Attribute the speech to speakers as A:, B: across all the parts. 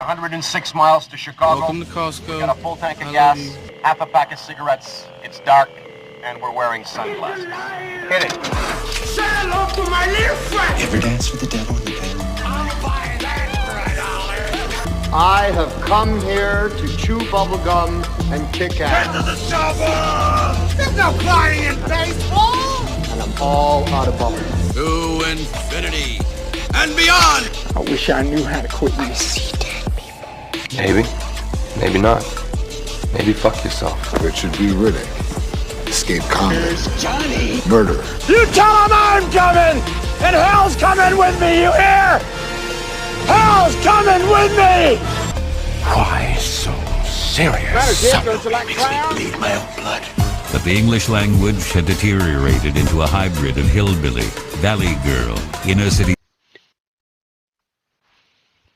A: 106 miles to Chicago.
B: Welcome to Costco.
A: We got a full tank of gas, half a pack of cigarettes. It's dark, and we're wearing sunglasses. Hit it.
C: Say hello to my little friend.
D: Ever dance with the devil in the pale?
C: I'll buy that for $1.
E: I have come here to chew bubblegum and kick ass.
C: Get to the shovel! There's no flying in baseball!
E: And I'm all out of bubblegum.
F: To infinity and beyond!
G: I wish I knew how to quit you see dead people.
H: Maybe. Maybe not. Maybe fuck yourself.
I: It should be Riddick. Escape combat.
C: There's Johnny!
I: Murder.
G: You tell him I'm coming! And hell's coming with me, you hear? Hell's coming with me!
D: Why so serious?
C: Don't you like clowns?
D: Bleed my own blood.
J: But the English language had deteriorated into a hybrid of hillbilly, valley girl, inner city.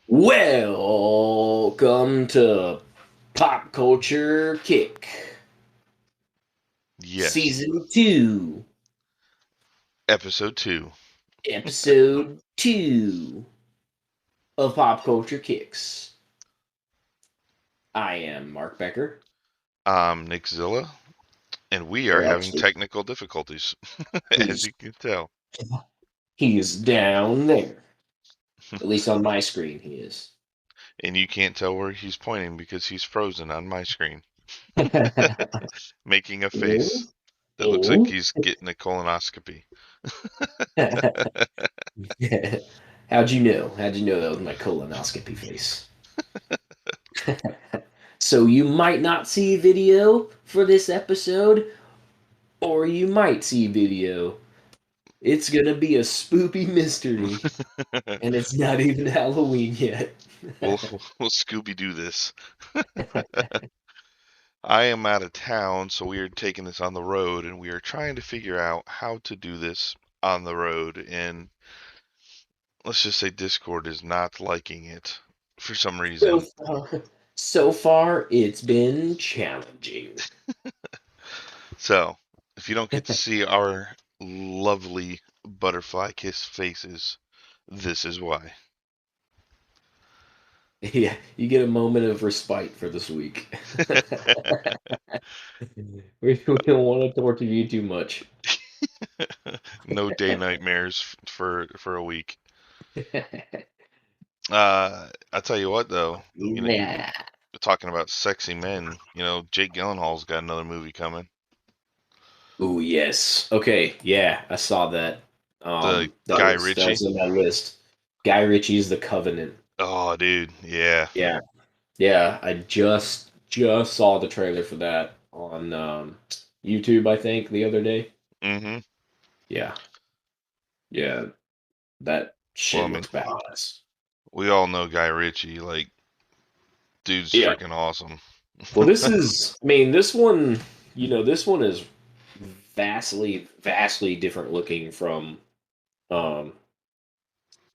K: Welcome to Pop Culture Kick.
L: Yes.
K: Season 2.
L: Episode 2.
K: Episode 2 of Pop Culture Kicks. I am Mark Becker.
L: I'm Nick Zilla, and we are having technical difficulties, as you can tell.
K: He's down there. At least on my screen, he is.
L: And you can't tell where he's pointing because he's frozen on my screen. Making a face that looks like he's getting a colonoscopy.
K: How'd you know? How'd you know that was my colonoscopy face? So you might not see video for this episode, or you might see video. It's gonna be a spoopy mystery, and it's not even Halloween yet.
L: We'll Scooby-Doo this. I am out of town, so we are taking this on the road, and we are trying to figure out how to do this on the road, and let's just say Discord is not liking it for some reason.
K: So far it's been challenging.
L: So, if you don't get to see our lovely butterfly kiss faces, this is why.
K: Yeah, you get a moment of respite for this week. We don't want to torture you too much.
L: No day nightmares for a week. I'll tell you what, though. You know, talking about sexy men, you know, Jake Gyllenhaal's got another movie coming.
K: Oh yes. Okay. Yeah, I saw that.
L: Guy Ritchie.
K: That was on my list. Guy Ritchie's The Covenant.
L: Oh, dude. Yeah.
K: Yeah. Yeah. I just saw the trailer for that on YouTube, I think, the other day.
L: Mm-hmm.
K: Yeah. Yeah. That shit looks badass.
L: We all know Guy Ritchie. Like, dude's freaking awesome.
K: Well, this is, I mean, this one, you know, this one is vastly different looking from all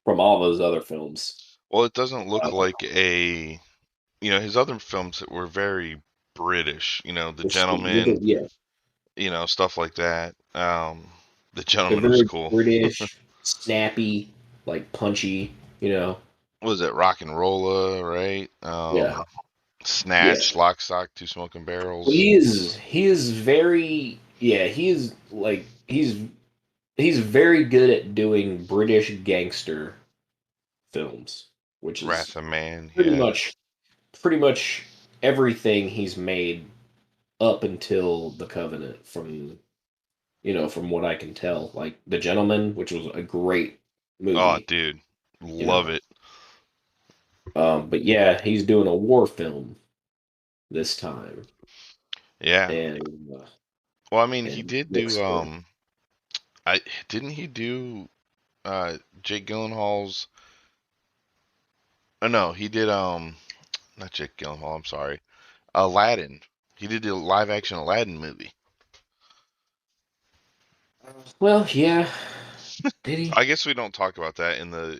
K: those other films.
L: Well, it doesn't look like you know, his other films that were very British, you know, The Gentleman, you know, stuff like that. The Gentleman was cool.
K: British, snappy, like punchy, you know.
L: What was it, Rock and Rolla, right?
K: Yeah.
L: Snatch, Lock, Stock, Two Smoking Barrels.
K: Well, he is very, he's very good at doing British gangster films, which is
L: Wrath of Man,
K: pretty much everything he's made up until The Covenant, from what I can tell. Like The Gentleman, which was a great movie.
L: Oh, dude, love it.
K: But yeah, he's doing a war film this time.
L: Yeah.
K: And
L: well, I mean, he did do didn't he do Jake Gyllenhaal's? Oh no, he did not Jake Gyllenhaal, I'm sorry. Aladdin. He did the live action Aladdin movie.
K: Well, yeah. Did he?
L: I guess we don't talk about that in the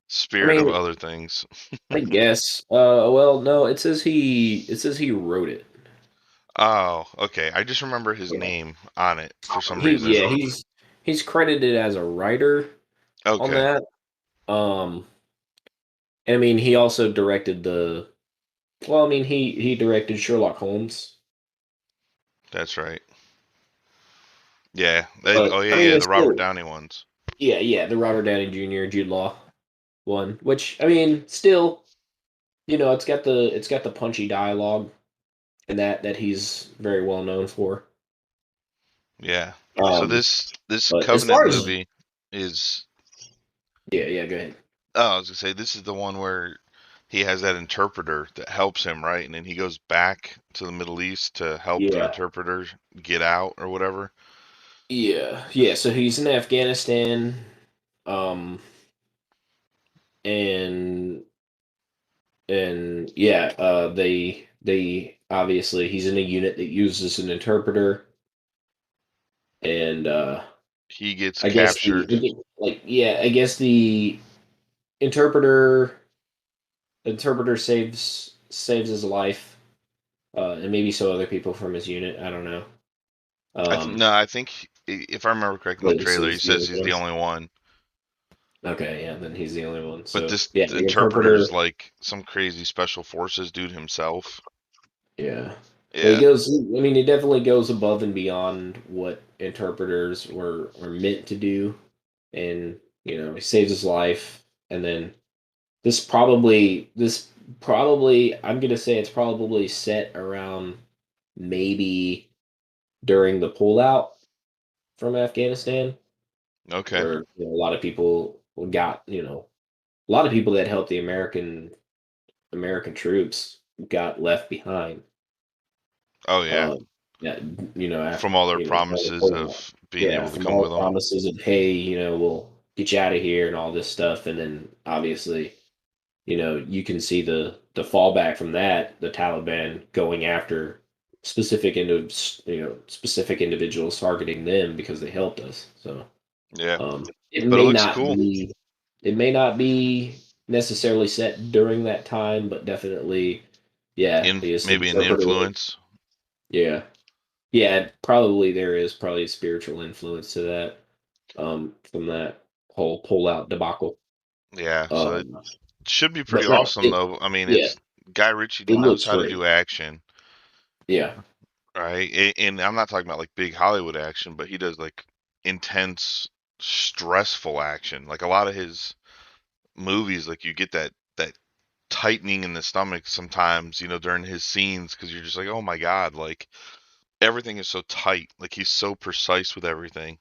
L: spirit of other things.
K: I guess. Well, no, it says he wrote it.
L: Oh, okay. I just remember his name on it for some reason.
K: Yeah, he's credited as a writer on that. I mean, he also directed the. Well, I mean, he directed Sherlock Holmes.
L: That's right. Yeah.
K: But
L: Oh yeah,
K: I mean,
L: yeah.
K: it's
L: The Robert
K: still
L: Downey ones.
K: yeah, the Robert Downey Jr. Jude Law one, which I mean, still, it's got the punchy dialogue and that he's very well known for.
L: Yeah. So
K: Um,
L: this
K: but as
L: Covenant
K: far as
L: movie is.
K: yeah, go ahead.
L: Oh, I was gonna say this is the one where he has that interpreter that helps him, right? And then he goes back to the Middle East to help the
K: Yeah,
L: interpreter get out or whatever.
K: yeah. So he's in Afghanistan, um, and yeah, they obviously he's in a unit that uses an interpreter, and
L: He gets
K: I guess
L: captured.
K: I guess the interpreter interpreter saves his life, and maybe some other people from his unit. I don't know.
L: I think if I remember correctly in
K: But
L: the
K: he
L: trailer, he
K: saves the
L: says
K: other
L: he's the
K: ones.
L: only one.
K: Okay, yeah, then he's the only one.
L: But
K: So
L: this
K: yeah, the
L: interpreter's
K: interpreter.
L: like some crazy special forces dude himself.
K: Yeah. But he
L: Yeah.
K: goes. I mean, he definitely goes above and beyond what interpreters were meant to do, and he saves his life. And then this probably I'm gonna say it's probably set around maybe during the pullout from Afghanistan,
L: Okay.
K: where a lot of people got a lot of people that helped the American troops got left behind.
L: Oh yeah.
K: Um, yeah, after
L: From all their
K: during the
L: promises
K: pullout.
L: of being
K: Yeah,
L: able to
K: from
L: come with
K: all
L: them.
K: promises of hey, we'll get you out of here and all this stuff, and then obviously, you can see the fallback from that, the Taliban going after specific individuals targeting them because they helped us. So
L: Yeah.
K: it
L: But it
K: may
L: looks
K: not
L: cool.
K: be it may not be necessarily set during that time, but definitely, yeah, this
L: Maybe an
K: interpreter.
L: influence.
K: Yeah, yeah, probably there is probably a spiritual influence to that, from that whole pull-out debacle.
L: Yeah. So it
K: Um,
L: should be pretty
K: but no,
L: awesome though. I mean,
K: yeah,
L: it's Guy Ritchie
K: it
L: knows
K: looks
L: how to
K: great.
L: do action.
K: Yeah,
L: Right? And I'm not talking about like big Hollywood action, but he does like intense, stressful action. Like a lot of his movies, like you get that tightening in the stomach sometimes, during his scenes because you're just like, oh my god, like everything is so tight. Like he's so precise with everything.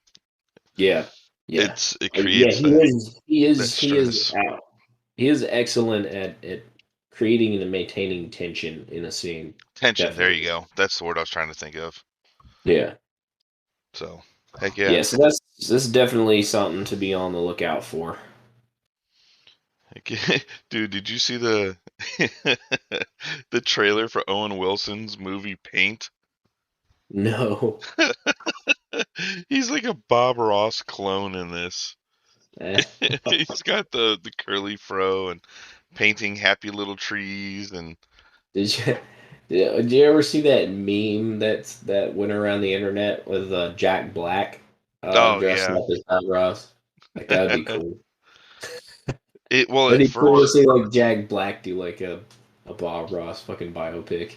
K: yeah, yeah,
L: It
K: yeah.
L: creates
K: He
L: that
K: is, he
L: that
K: is, he is,
L: stress.
K: out. He is excellent at creating and maintaining tension in a scene.
L: Tension. There you
K: Definitely.
L: go. That's the word I was trying to think of.
K: Yeah.
L: So, heck yeah.
K: Yeah, so that's definitely something to be on the lookout for.
L: Dude, did you see the the trailer for Owen Wilson's movie Paint?
K: No.
L: He's like a Bob Ross clone in this.
K: Eh.
L: He's got the curly fro and painting happy little trees and
K: Did you did you ever see that meme that went around the internet with Jack Black
L: oh
K: dressed
L: yeah.
K: up as Bob Ross? Like that would be cool.
L: Well
K: That'd
L: at
K: be cool to
L: first
K: see like Jack Black do like a Bob Ross fucking biopic.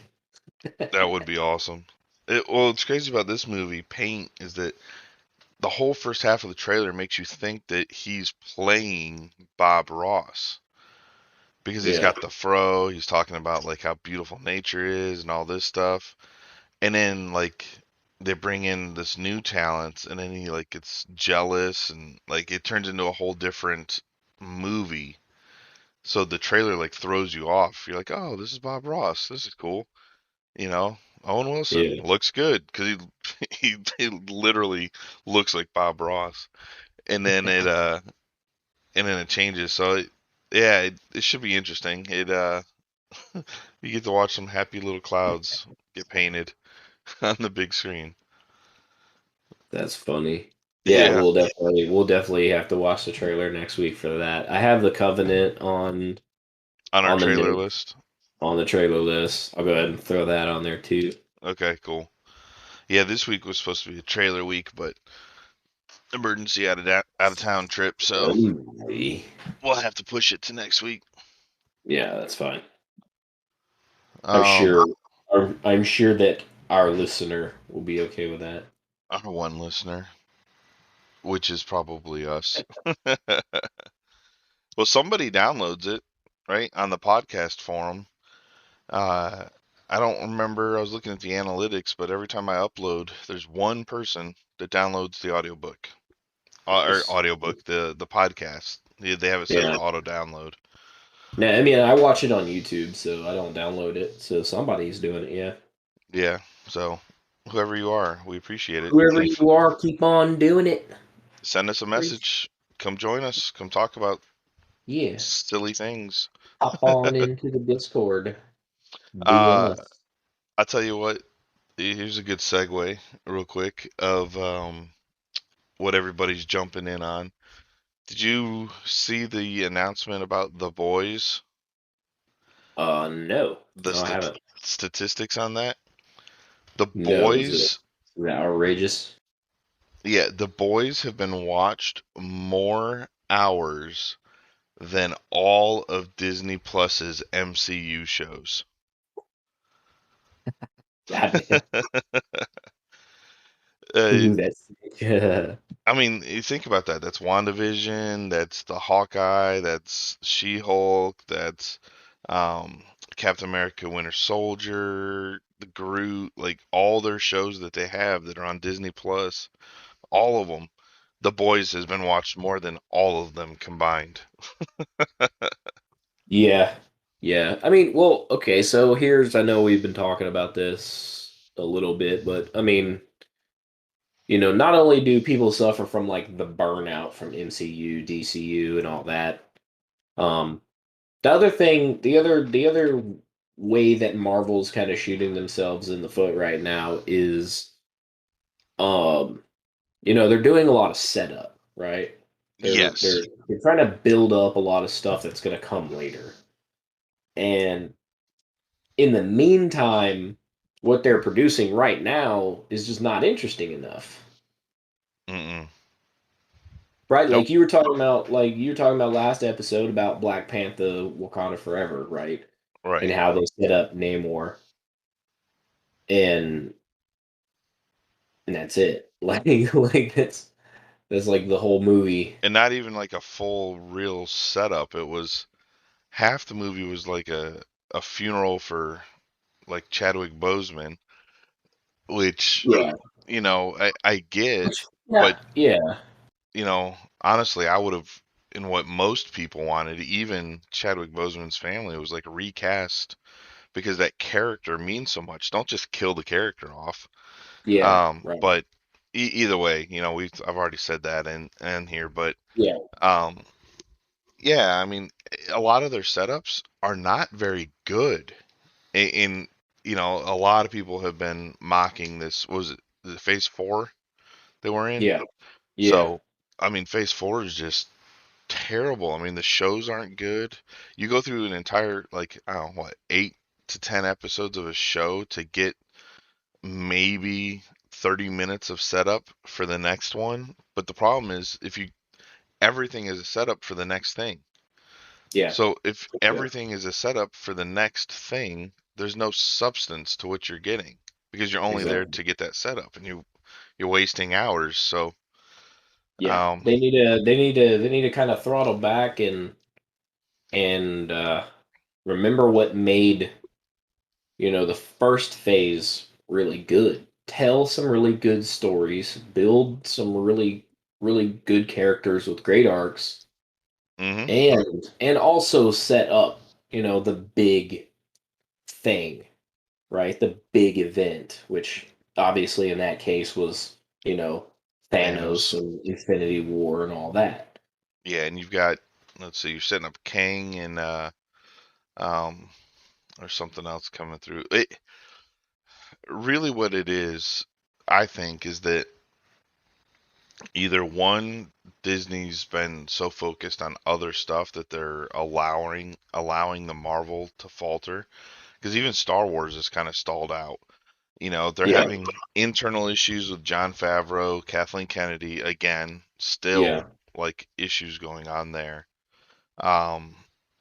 L: that would be awesome. Well, it's crazy about this movie Paint is that the whole first half of the trailer makes you think that he's playing Bob Ross because he's
K: Yeah,
L: got the fro, he's talking about like how beautiful nature is and all this stuff. And then like they bring in this new talent and then he like gets jealous and like it turns into a whole different movie. So the trailer like throws you off. You're like, "Oh, this is Bob Ross. This is cool." You know, Owen Wilson
K: yeah,
L: looks good because he literally looks like Bob Ross. And then it changes. So yeah, it should be interesting. You get to watch some happy little clouds get painted on the big screen.
K: that's funny. Yeah,
L: Yeah,
K: we'll definitely have to watch the trailer next week for that. I have the Covenant
L: on our
K: on the
L: trailer
K: note
L: list.
K: on the trailer list. I'll go ahead and throw that on there too.
L: Okay, cool. Yeah, this week was supposed to be a trailer week, but emergency out of town trip, so
K: Hey.
L: we'll have to push it to next week.
K: Yeah, that's fine. I'm
L: Um,
K: sure. I'm sure that our listener will be okay with that.
L: our one listener, which is probably us. Well, somebody downloads it, right, on the podcast forum. Uh, I don't remember. I was looking at the analytics, but every time I upload, there's one person that downloads the audiobook. Or
K: Nice.
L: audiobook, the podcast. They have it set
K: Yeah.
L: to auto download.
K: Now, I mean, I watch it on YouTube, so I don't download it. So somebody's doing it. Yeah.
L: Yeah, so whoever you are, we appreciate it.
K: Whoever you are, keep on doing it.
L: Send us a message. Come join us. Come talk about
K: Yeah.
L: silly things.
K: Hop on into the Discord. DM
L: Uh,
K: us.
L: I'll tell you what. Here's a good segue, real quick, of what everybody's jumping in on. Did you see the announcement about the boys?
K: No.
L: The
K: No, I haven't.
L: statistics on that? The
K: No, is
L: boys,
K: it outrageous?
L: yeah, the boys have been watched more hours than all of Disney Plus's MCU shows.
K: God damn.
L: uh,
K: Ooh, that's sick.
L: I mean, you think about that. That's WandaVision, that's the Hawkeye, that's She-Hulk, that's um, Captain America Winter Soldier, the Groot, like all their shows that they have that are on Disney Plus, all of them. The Boys has been watched more than all of them combined.
K: Yeah. Yeah. I mean, well, okay, so here's I know we've been talking about this a little bit, but I mean, not only do people suffer from like the burnout from MCU, DCU, and all that, um, the other way that Marvel's kind of shooting themselves in the foot right now is, um, they're doing a lot of setup, right? They're they're
L: Yes.
K: they're trying to build up a lot of stuff that's going to come later, and in the meantime, what they're producing right now is just not interesting enough.
L: Mm-mm.
K: Right,
L: Nope.
K: like you were talking about last episode about Black Panther Wakanda Forever, right? And
L: Right.
K: how they set up Namor and that's it. Like that's like the whole movie.
L: And not even like a full real setup. It was half the movie was like a funeral for like Chadwick Boseman, which
K: Yeah.
L: I get,
K: Yeah.
L: but
K: Yeah.
L: honestly, I would have, in what most people wanted, even Chadwick Boseman's family, was like recast because that character means so much. Don't just kill the character off.
K: Yeah. Right.
L: But either way, I've already said that and here, but
K: Yeah.
L: um, yeah, I mean, a lot of their setups are not very good. A lot of people have been mocking this. Was it the Phase 4 they were in?
K: Yeah. Yeah.
L: So, I mean, Phase 4 is just terrible. I mean, the shows aren't good. You go through an entire, like, I don't know, what, 8 to 10 episodes of a show to get maybe 30 minutes of setup for the next one. But the problem is, everything is a setup for the next thing.
K: Yeah.
L: So if
K: Yeah.
L: everything is a setup for the next thing, there's no substance to what you're getting because you're only there
K: Exactly.
L: to get that setup, and you're wasting hours. So,
K: Yeah.
L: um,
K: They need to kind of throttle back and remember what made the first phase really good. Tell some really good stories, build some really, really good characters with great arcs,
L: mhm.
K: and also set up, the big thing, right? The big event, which obviously in that case was, Thanos
L: Thanos.
K: and Infinity War and all that.
L: Yeah, and you've got, let's see, you're setting up Kang and um, or something else coming through. Really, what it is, I think, is that either one, Disney's been so focused on other stuff that they're allowing the Marvel to falter. Because even Star Wars is kind of stalled out. They're
K: Yeah,
L: having internal issues with John Favreau, Kathleen Kennedy, again,
K: yeah,
L: still like issues going on there. Um,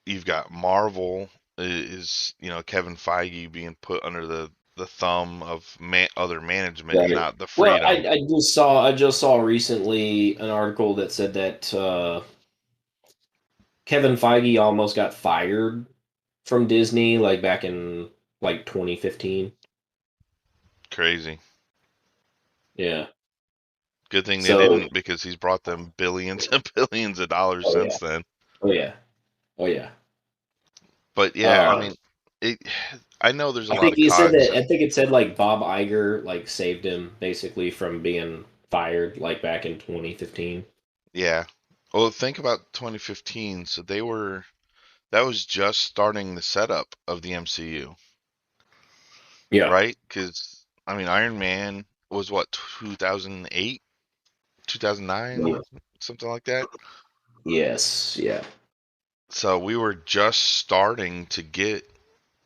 L: you've got Marvel is, Kevin Feige being put under the thumb of other management and
K: Right.
L: not the
K: Well,
L: freedom.
K: I just saw recently an article that said that Kevin Feige almost got fired from Disney, like back in like 2015.
L: Crazy.
K: Yeah.
L: Good thing they
K: So,
L: didn't, because he's brought them billions and billions of dollars
K: oh
L: since
K: yeah,
L: then.
K: oh yeah, oh yeah.
L: But yeah, I
K: Uh,
L: mean, it. I know there's a
K: I
L: lot
K: think
L: of
K: he said
L: cogs.
K: that. I think it said like Bob Iger like saved him basically from being fired like back in 2015.
L: Yeah. Well, think about 2015. So that was just starting the setup of the MCU,
K: Yeah.
L: right? Because I mean, Iron Man was what, 2008, 2009,
K: Yeah.
L: something like that.
K: Yes. Yeah.
L: So we were just starting to get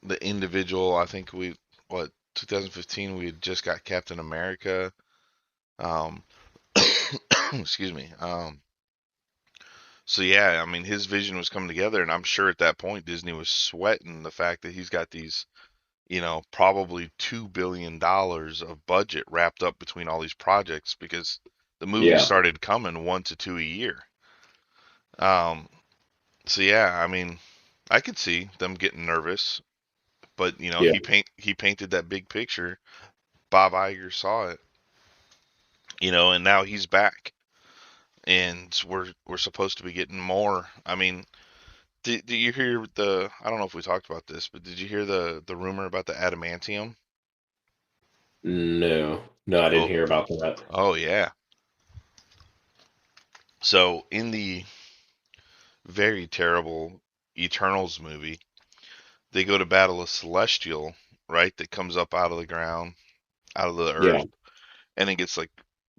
L: the individual. I think 2015 we had just got Captain America. Um, excuse me. So yeah, I mean his vision was coming together, and I'm sure at that point Disney was sweating the fact that he's got these, probably $2 billion of budget wrapped up between all these projects, because the movies
K: Yeah.
L: started coming 1 to 2 a year. Um, so yeah, I mean, I could see them getting nervous, but
K: Yeah.
L: he painted that big picture. Bob Iger saw it, and now he's back, and we're supposed to be getting more. I mean, did you hear the? I don't know if we talked about this, but did you hear the rumor about the adamantium?
K: No. No, I didn't
L: Oh,
K: hear about that.
L: oh yeah. So in the very terrible Eternals movie, they go to battle a celestial, right? That comes up out of the ground, out of the
K: Yeah.
L: earth, and it gets like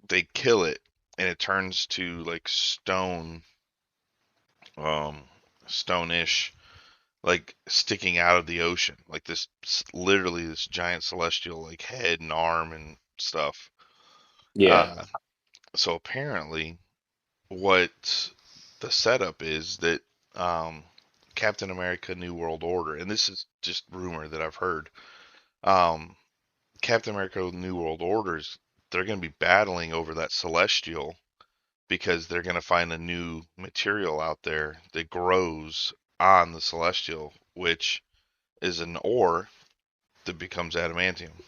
L: they kill it, and it turns to like stone, um, stone-ish, like sticking out of the ocean, like this, literally this giant celestial like head and arm and stuff.
K: Yeah.
L: Uh, so apparently, what the setup is that, um, Captain America: New World Order, and this is just rumor that I've heard. Um, Captain America: New World Orders, they're going to be battling over that celestial, because they're going to find a new material out there that grows on the celestial, which is an ore that becomes adamantium.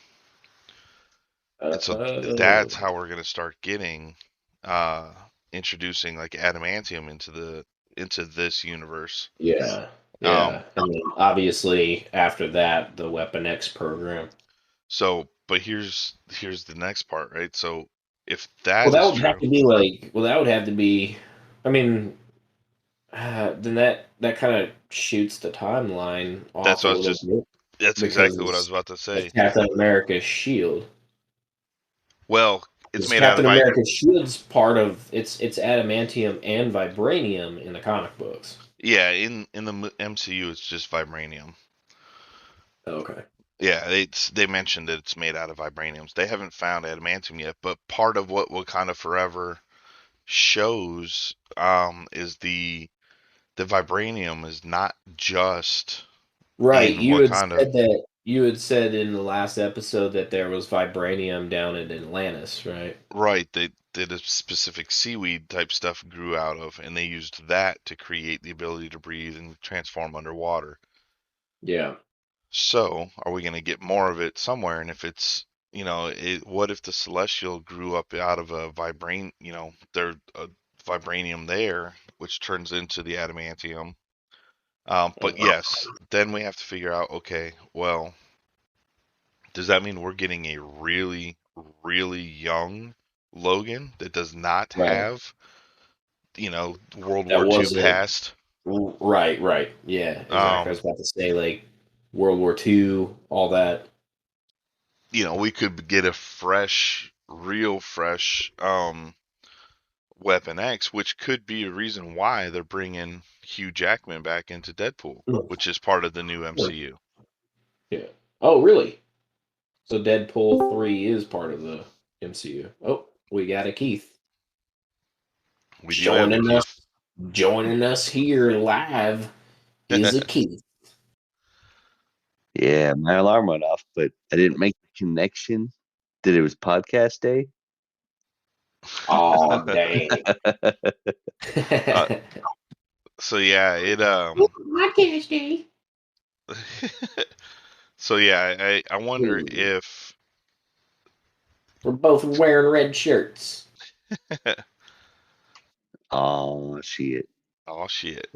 L: And so
K: Uh,
L: that's how we're going to start getting, uh, introducing like adamantium into this universe.
K: yeah.
L: Um,
K: Yeah. And then obviously after that, the Weapon X program.
L: but here's the next part, right? So if
K: Well,
L: that
K: that
L: is
K: would have
L: true,
K: to be like. Well, that would have to be. I mean, then that kind of shoots the timeline
L: that's
K: off a
L: what I was
K: little
L: just
K: bit
L: that's exactly what I was
K: because
L: about to
K: of
L: say.
K: Captain America's shield.
L: Well, it's
K: Because
L: made out of
K: Captain America's shield's part of it's adamantium and vibranium in the comic books.
L: yeah, in the MCU it's just vibranium.
K: Okay.
L: Yeah, they mentioned that it's made out of vibraniums. They haven't found adamantium yet, but part of what Wakanda Forever shows, is the vibranium is not just
K: Right.
L: in Wakanda.
K: You had said in the last episode that there was vibranium down in Atlantis, right?
L: Right, that a specific seaweed type stuff grew out of, and they used that to create the ability to breathe and transform underwater.
K: Yeah.
L: So, are we going to get more of it somewhere? And if it's, what if the celestial grew up out of a there's a vibranium there, which turns into the adamantium. But yes, then we have to figure out, okay, well, does that mean we're getting a really, really young Logan that does not
K: Right.
L: have, World
K: That
L: War II
K: wasn't
L: past?
K: right, right. Yeah, exactly. I
L: Um,
K: was about to say like World War II, all that.
L: we could get a fresh, real fresh, Weapon X, which could be a reason why they're bringing Hugh Jackman back into Deadpool, which is part of the new MCU.
K: Yeah. Oh, really? So Deadpool 3 is part of the MCU. Oh, we got a Keith
L: We do have a
K: joining us
L: Keith.
K: joining us here live. is a key.
B: Yeah, my alarm went off, but I didn't make the connection that it was podcast day.
K: Oh, dang.
L: So yeah, it
K: Podcast day.
L: So yeah, I wonder if
K: We're both wearing red shirts.
B: Oh shit.
L: oh shit.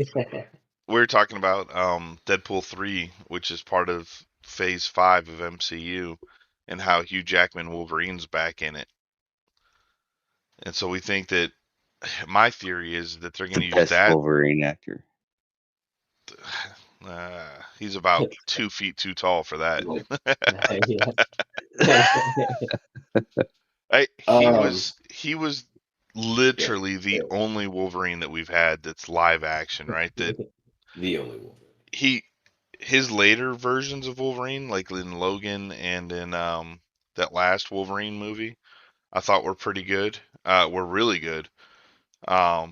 L: We were talking about Deadpool 3, which is part of Phase 5 of MCU, and how Hugh Jackman Wolverine's back in it. And so we think that my theory is that they're going to use
B: Best
L: that.
B: Wolverine actor.
L: He's about 2 feet too tall for that. He was literally the only Wolverine that we've had that's live action, right? That
K: the only Wolverine.
L: His later versions of Wolverine, like in Logan and in that last Wolverine movie, I thought were pretty good. Were really good. I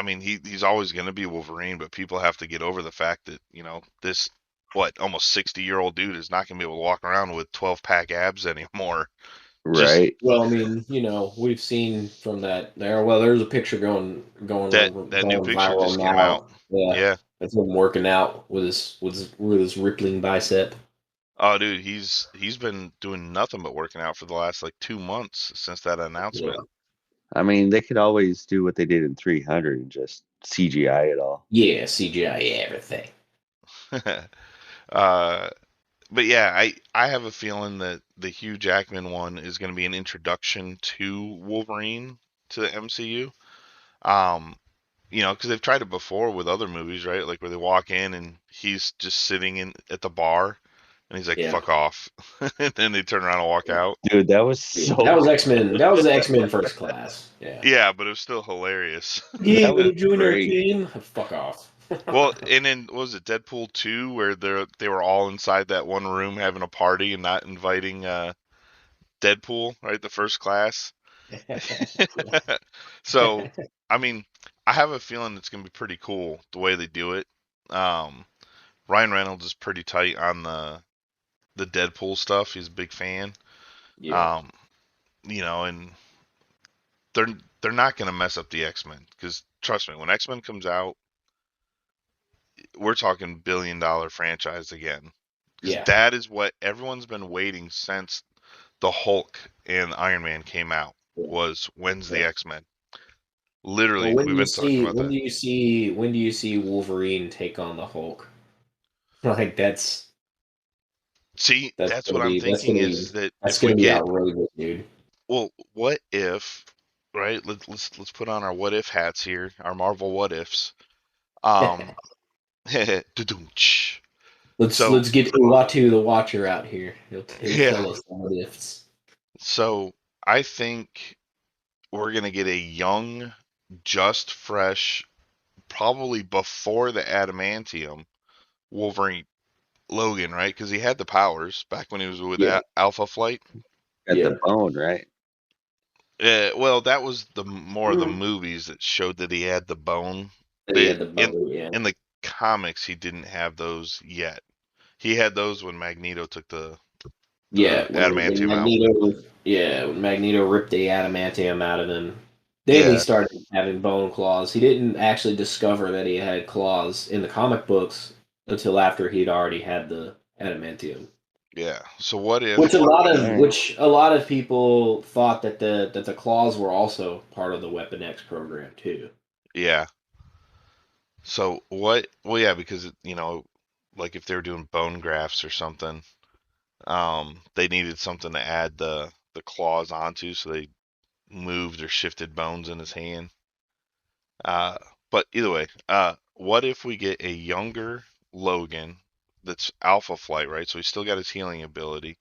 L: mean, he's always going to be Wolverine, but people have to get over the fact that, you know, this, almost 60-year-old dude is not going to be able to walk around with 12-pack abs anymore.
B: Right.
K: Well, I mean, you know, we've seen from that there. Well, there's a picture going
L: that new picture
K: viral
L: just
K: now.
L: came out.
K: Yeah. That's him working out with his rippling bicep.
L: Oh, dude, he's been doing nothing but working out for the last 2 months since that announcement.
B: I mean, they could always do what they did in 300 and just CGI it all.
K: Yeah, CGI everything.
L: But yeah, I have a feeling that the Hugh Jackman one is going to be an introduction to Wolverine to the MCU. You know, because they've tried it before with other movies, right? Like where they walk in and he's just sitting at the bar, and he's like, "Fuck off," and then they turn around and walk out.
B: Dude, that was so.
K: That was X-Men. That was X-Men First Class. Yeah.
L: Yeah, but it was still hilarious.
K: Yeah, want to join our team? Fuck off.
L: Well, and then what was it, Deadpool 2, where they were all inside that one room having a party and not inviting Deadpool, right? The First Class. So, I mean, I have a feeling it's going to be pretty cool the way they do it. Ryan Reynolds is pretty tight on the Deadpool stuff. He's a big fan.
K: Yeah.
L: You know, and they're not going to mess up the X-Men, because trust me, when X-Men comes out, we're talking billion-dollar franchise again. Because that is what everyone's been waiting since the Hulk and Iron Man came out. Was when's the X-Men? Literally, we've been talking about that.
K: When do you see Wolverine take on the Hulk? Like that's
L: what I'm thinking is that
K: that's going to be outrageous, dude.
L: Well, what if, right? Let's put on our what if hats here, our Marvel what ifs.
K: Let's get Uatu the Watcher out here. He'll tell us some what ifs.
L: So I think we're gonna get a young, just fresh, probably before the adamantium Wolverine Logan, right? Because he had the powers back when he was with Alpha Flight.
B: Got the bone, right?
L: Well, that was the movies that showed that he had the bone. In the comics, he didn't have those yet. He had those when Magneto took the adamantium out.
K: When Magneto ripped the adamantium out of him. Then he started having bone claws. He didn't actually discover that he had claws in the comic books until after he'd already had the adamantium.
L: Yeah. So what if?
K: Which a lot of people thought that the claws were also part of the Weapon X program too.
L: Yeah. So what? Well, yeah, because you know, like if they were doing bone grafts or something, they needed something to add the claws onto, so they moved or shifted bones in his hand. But either way, what if we get a younger Logan that's Alpha Flight, right? So he's still got his healing ability.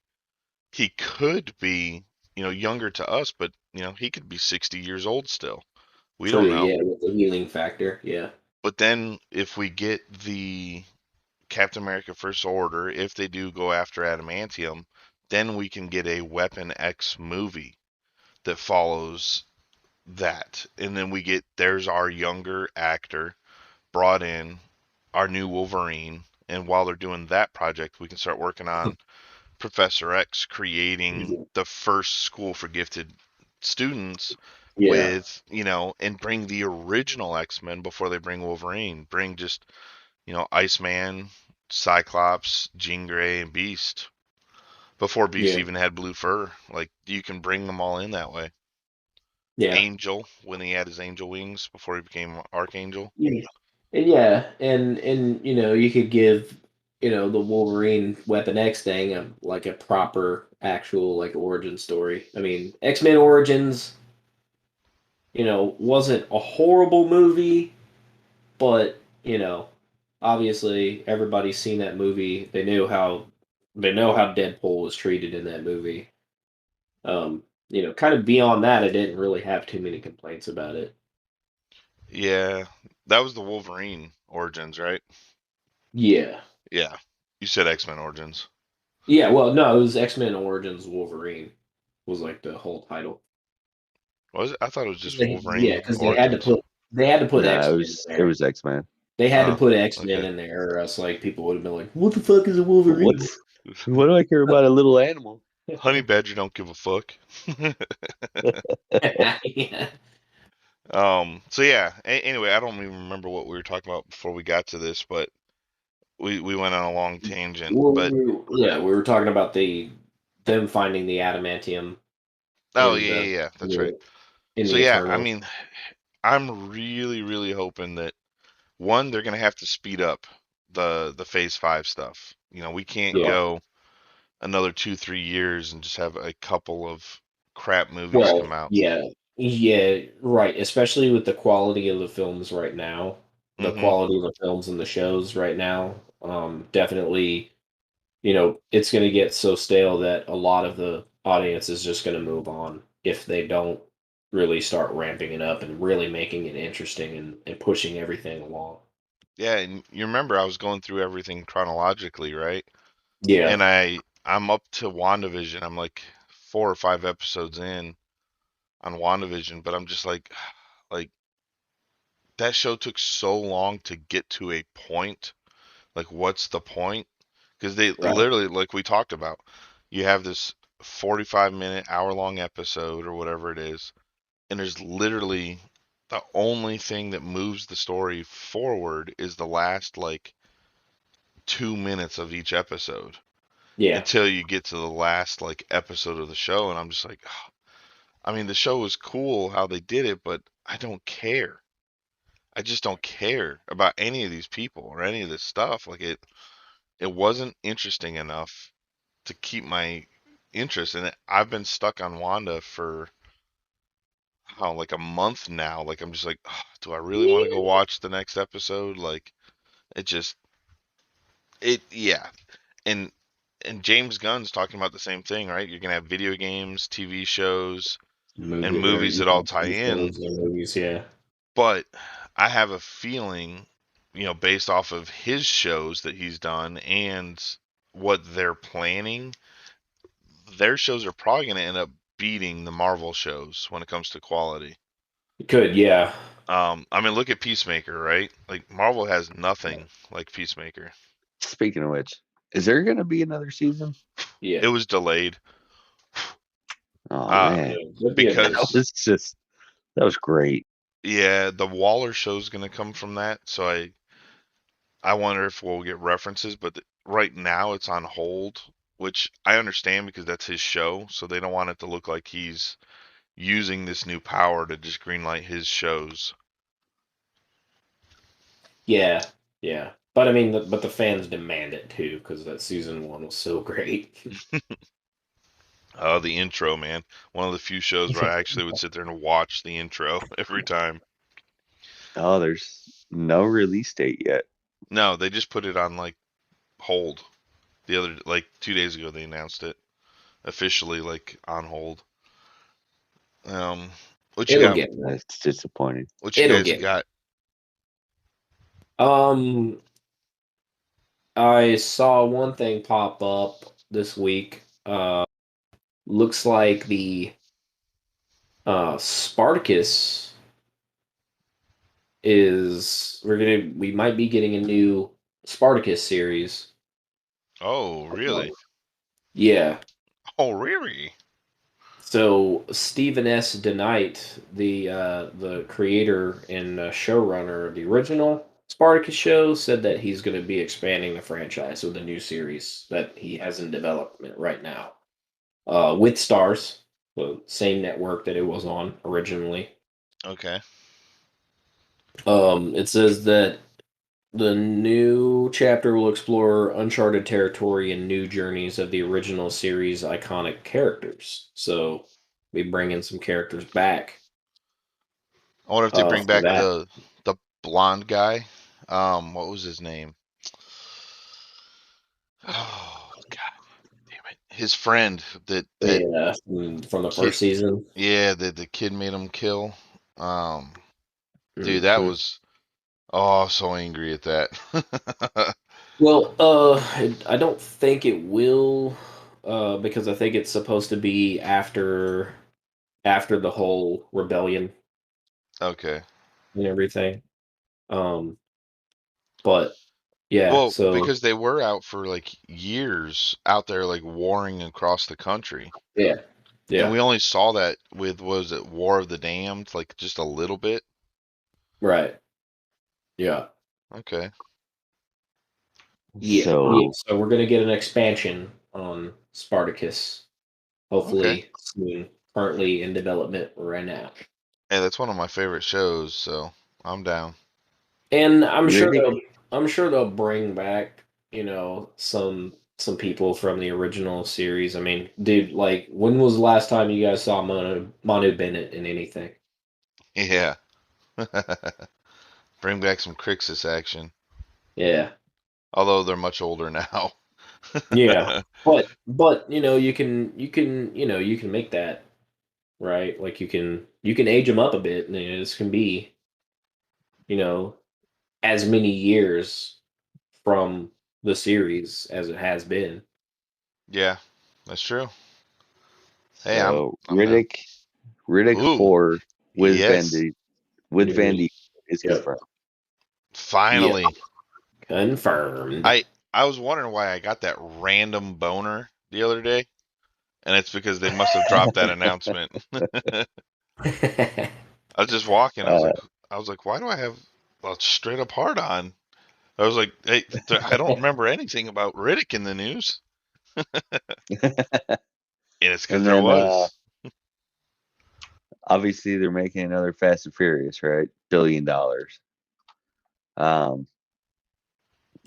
L: He could be, you know, younger to us, but you know, he could be 60 years old still. We don't know.
K: Yeah, with the healing factor, yeah.
L: But then if we get the Captain America First Order, if they do go after adamantium, then we can get a Weapon X movie that follows that. And then there's our younger actor brought in, our new Wolverine, and while they're doing that project, we can start working on Professor X creating the first school for gifted students
K: Yeah.
L: with, and bring the original X-Men before they bring Wolverine. Bring just, Iceman, Cyclops, Jean Grey, and Beast before Beast
K: Yeah.
L: even had blue fur. Like, you can bring them all in that way.
K: Yeah.
L: Angel, when he had his angel wings before he became Archangel.
K: Yeah. And you could give, the Wolverine Weapon X thing like a proper actual like origin story. I mean, X-Men Origins, wasn't a horrible movie, but, obviously everybody's seen that movie. They know how Deadpool was treated in that movie. Kind of beyond that, I didn't really have too many complaints about it.
L: Yeah, that was the Wolverine Origins, right?
K: Yeah.
L: Yeah. You said X-Men Origins.
K: Yeah, well, no, it was X-Men Origins Wolverine was like the whole title.
L: Was it? I thought it was just
K: Yeah,
L: Wolverine
K: because
L: Origins.
K: they had to put
B: No,
K: X-Men in
B: it
K: there.
B: was X-Men.
K: They had to
L: Oh,
K: put X-Men
L: okay.
K: in there, or else like people would have been like, "What the fuck is a Wolverine?"
B: What do I care about a little animal?
L: Honey Badger don't give a fuck.
K: Yeah.
L: So yeah. Anyway, I don't even remember what we were talking about before we got to this, but we went on a long tangent.
K: Well,
L: But
K: we were talking about them finding the adamantium
L: oh
K: in
L: yeah, that's right.
K: in
L: So
K: the
L: yeah, I
K: Eternals.
L: mean, I'm really, really hoping that one, they're gonna have to speed up the Phase 5 stuff. We can't
K: Yeah.
L: go another 2-3 years and just have a couple of crap movies
K: Well,
L: come out.
K: yeah, right. Especially with the quality of the films right now, the
L: Mm-hmm.
K: quality of the films and the shows right now, definitely, it's going to get so stale that a lot of the audience is just going to move on if they don't really start ramping it up and really making it interesting and pushing everything along.
L: Yeah, and you remember I was going through everything chronologically, right?
K: Yeah,
L: And I'm up to WandaVision. I'm like 4 or 5 episodes in on WandaVision, but I'm just like that show took so long to get to a point. Like, what's the point? Because they
K: right.
L: literally, like we talked about, you have this 45-minute, hour-long episode or whatever it is, and there's literally the only thing that moves the story forward is the last like 2 minutes of each episode
K: Yeah,
L: until you get to the last like episode of the show, and I'm just like, I mean, the show was cool how they did it, but I don't care. I just don't care about any of these people or any of this stuff. Like, it wasn't interesting enough to keep my interest in it. I've been stuck on Wanda for like a month now. Like, I'm just like, do I really want to go watch the next episode? Like, it just yeah. And James Gunn's talking about the same thing, right? You're gonna have video games, TV shows, and movies that all tie in.
K: movies, yeah.
L: But I have a feeling, based off of his shows that he's done and what they're planning, their shows are probably going to end up beating the Marvel shows when it comes to quality.
K: It could, yeah.
L: I mean, look at Peacemaker, right? Like, Marvel has nothing like Peacemaker.
B: Speaking of which, is there going to be another season?
K: Yeah.
L: It was delayed.
B: Oh man,
L: because
B: that was great.
L: Yeah, the Waller show is going to come from that, so I wonder if we'll get references, but right now it's on hold, which I understand because that's his show, so they don't want it to look like he's using this new power to just greenlight his shows.
K: Yeah, yeah. But I mean, but the fans demand it too because that season 1 was so great.
L: Oh, the intro, man. One of the few shows where I actually would sit there and watch the intro every time.
B: Oh, there's no release date yet.
L: No, they just put it on like hold. The other 2 days ago they announced it officially, like, on hold. What you got?
B: That's disappointing.
L: What you guys got?
K: I saw one thing pop up this week. Looks like the Spartacus is we might be getting a new Spartacus series.
L: Oh, really?
K: Yeah.
L: Oh, really?
K: So Stephen S. DeKnight, the creator and showrunner of the original Spartacus show, said that he's going to be expanding the franchise with a new series that he has in development right now, with Stars, the same network that it was on originally.
L: Okay.
K: It says that the new chapter will explore uncharted territory and new journeys of the original series' iconic characters. So we bring in some characters back.
L: I wonder if they bring
K: For
L: back
K: that.
L: the blonde guy. What was his name? Oh God, damn it! His friend that
K: Yeah, from the
L: kid.
K: first season.
L: Yeah, the kid made him kill. Dude, that
K: Mhm.
L: was. Oh, so angry at that.
K: Well, I don't think it will, because I think it's supposed to be after the whole rebellion
L: Okay.
K: and everything. Um, but yeah,
L: Well,
K: so
L: because they were out for like years out there, like warring across the country,
K: yeah,
L: and
K: yeah,
L: we only saw that with was it War of the Damned, like just a little bit.
K: right, yeah,
L: Okay.
K: yeah, yeah.
B: So
K: So we're gonna get an expansion on Spartacus,
L: Okay.
K: hopefully soon. Currently in development right now.
L: Hey, that's one of my favorite shows, so I'm down.
K: And I'm sure
B: Riddick,
K: they'll bring back, some people from the original series. I mean, dude, like when was the last time you guys saw Manu Bennett in anything?
L: Yeah. Bring back some Crixus action.
K: Yeah.
L: Although they're much older now.
K: Yeah. But you can make that, right? Like you can age them up a bit, and this can be, you know, as many years from the series as it has been.
L: Yeah, that's true. Hey,
B: so
L: I'm down.
B: Riddick
L: Ooh,
B: 4 with
L: yes.
B: Van D is
K: Yep.
B: confirmed.
K: Yeah.
L: Finally.
K: Confirmed.
L: I was wondering why I got that random boner the other day, and it's because they must have dropped that announcement. I was just walking.
B: Uh,
L: I was like, why do I have a straight up hard on? I was like, hey, I don't remember anything about Riddick in the news, and it's because
B: and
L: there
B: then
L: was.
B: obviously they're making another Fast and Furious, right? $1 billion. Um,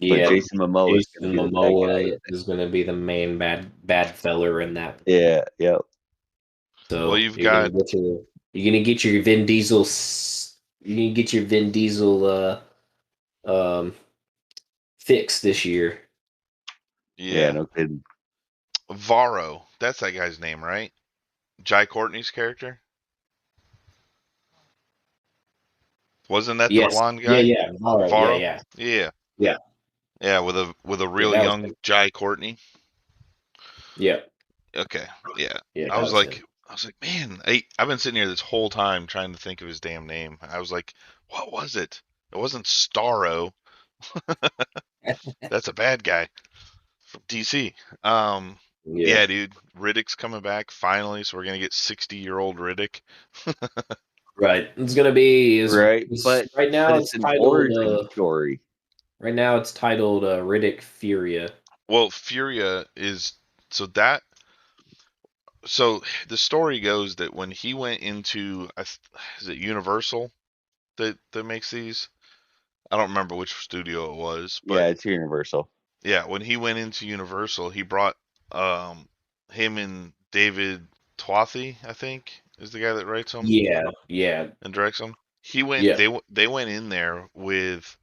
B: but
K: Yeah,
B: Jason Momoa is going
K: Jason
B: to be the bad guy in
K: Momoa
B: it.
K: is going to be the main bad feller in that.
B: Yeah, yep.
L: Well,
K: So
L: you've got
K: you're gonna get your Vin Diesel. You're gonna get your Vin Diesel um fix this year.
B: Yeah,
L: yeah,
B: no kidding.
L: Varro. That's that guy's name, right? Jai Courtney's character. Wasn't that the
K: Yes.
L: blonde
K: Yeah.
L: guy?
K: Yeah. All right. Yeah.
L: Varro.
K: Yeah.
L: Yeah,
K: Yeah.
L: yeah, with a
K: Yeah.
L: real
K: That was
L: young
K: him.
L: Jai Courtney.
K: Yeah.
L: Okay, yeah.
K: Yeah.
L: I
K: That
L: was
K: was him.
L: like, man, I've been sitting here this whole time trying to think of his damn name. I was like, what was it? It wasn't Starro. That's a bad guy from DC. Um,
K: Yeah.
L: yeah, dude, Riddick's coming back finally, so we're gonna get 60-year-old Riddick.
K: Right. It's gonna be
B: Right, but
K: right now.
B: it's
K: It's
B: an
K: titled.
B: origin story.
K: Right now, it's titled Riddick Furia.
L: Well, Furia is so that so the story goes that when he went into is it Universal that makes these? I don't remember which studio it was,
B: Yeah,
L: but
B: it's Universal.
L: yeah, when he went into Universal, he brought him and David Twathy, I think, is the guy that writes them
K: Yeah. Yeah.
L: and directs them. He went
K: Yeah.
L: they went in there with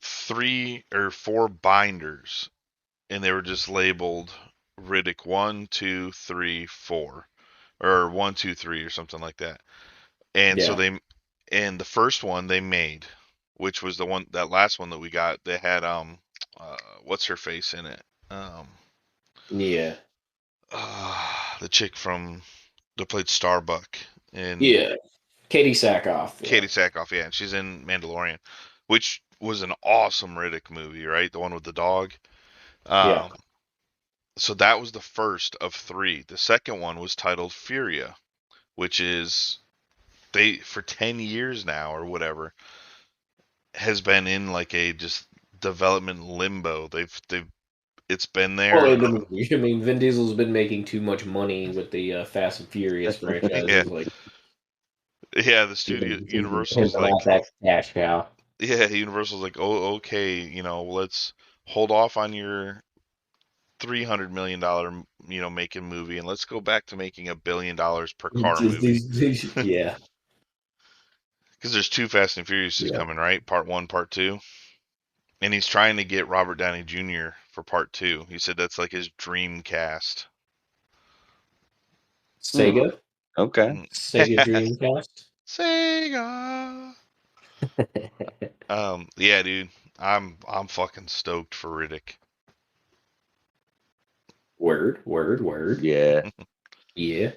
L: 3 or 4 binders, and they were just labeled Riddick 1, 2, 3, 4, or 1, 2, 3, or something like that. And so
K: Yeah.
L: and the first one they made, which was that last one that we got. They had what's her face in it?
K: Yeah.
L: The chick from that played Starbuck in
K: Yeah. Katie Sackhoff. Yeah.
L: Katie Sackhoff, yeah, and she's in Mandalorian, which was an awesome Riddick movie, right? The one with the dog.
K: Yeah.
L: So that was the first of 3. The second one was titled Furia, which is they for 10 years now or whatever has been in like a just development limbo. They've it's been there.
K: Well, I mean, Vin Diesel's been making too much money with the Fast and Furious franchises.
L: Yeah.
K: Like,
L: Yeah, the studio Universal's
K: about
L: like,
K: that cash cow.
L: yeah, Universal's like, oh, okay, let's hold off on your $300 million, making movie, and let's go back to making $1 billion per car movie.
K: Yeah.
L: Because there's 2 Fast and Furious coming, right? Part 1, Part 2. And he's trying to get Robert Downey Jr. for Part 2. He said that's like his dream cast.
K: Sega?
B: Okay.
K: Sega Dreamcast?
L: Sega. Yeah, dude. I'm fucking stoked for Riddick.
K: Word.
B: Yeah.
K: Yeah.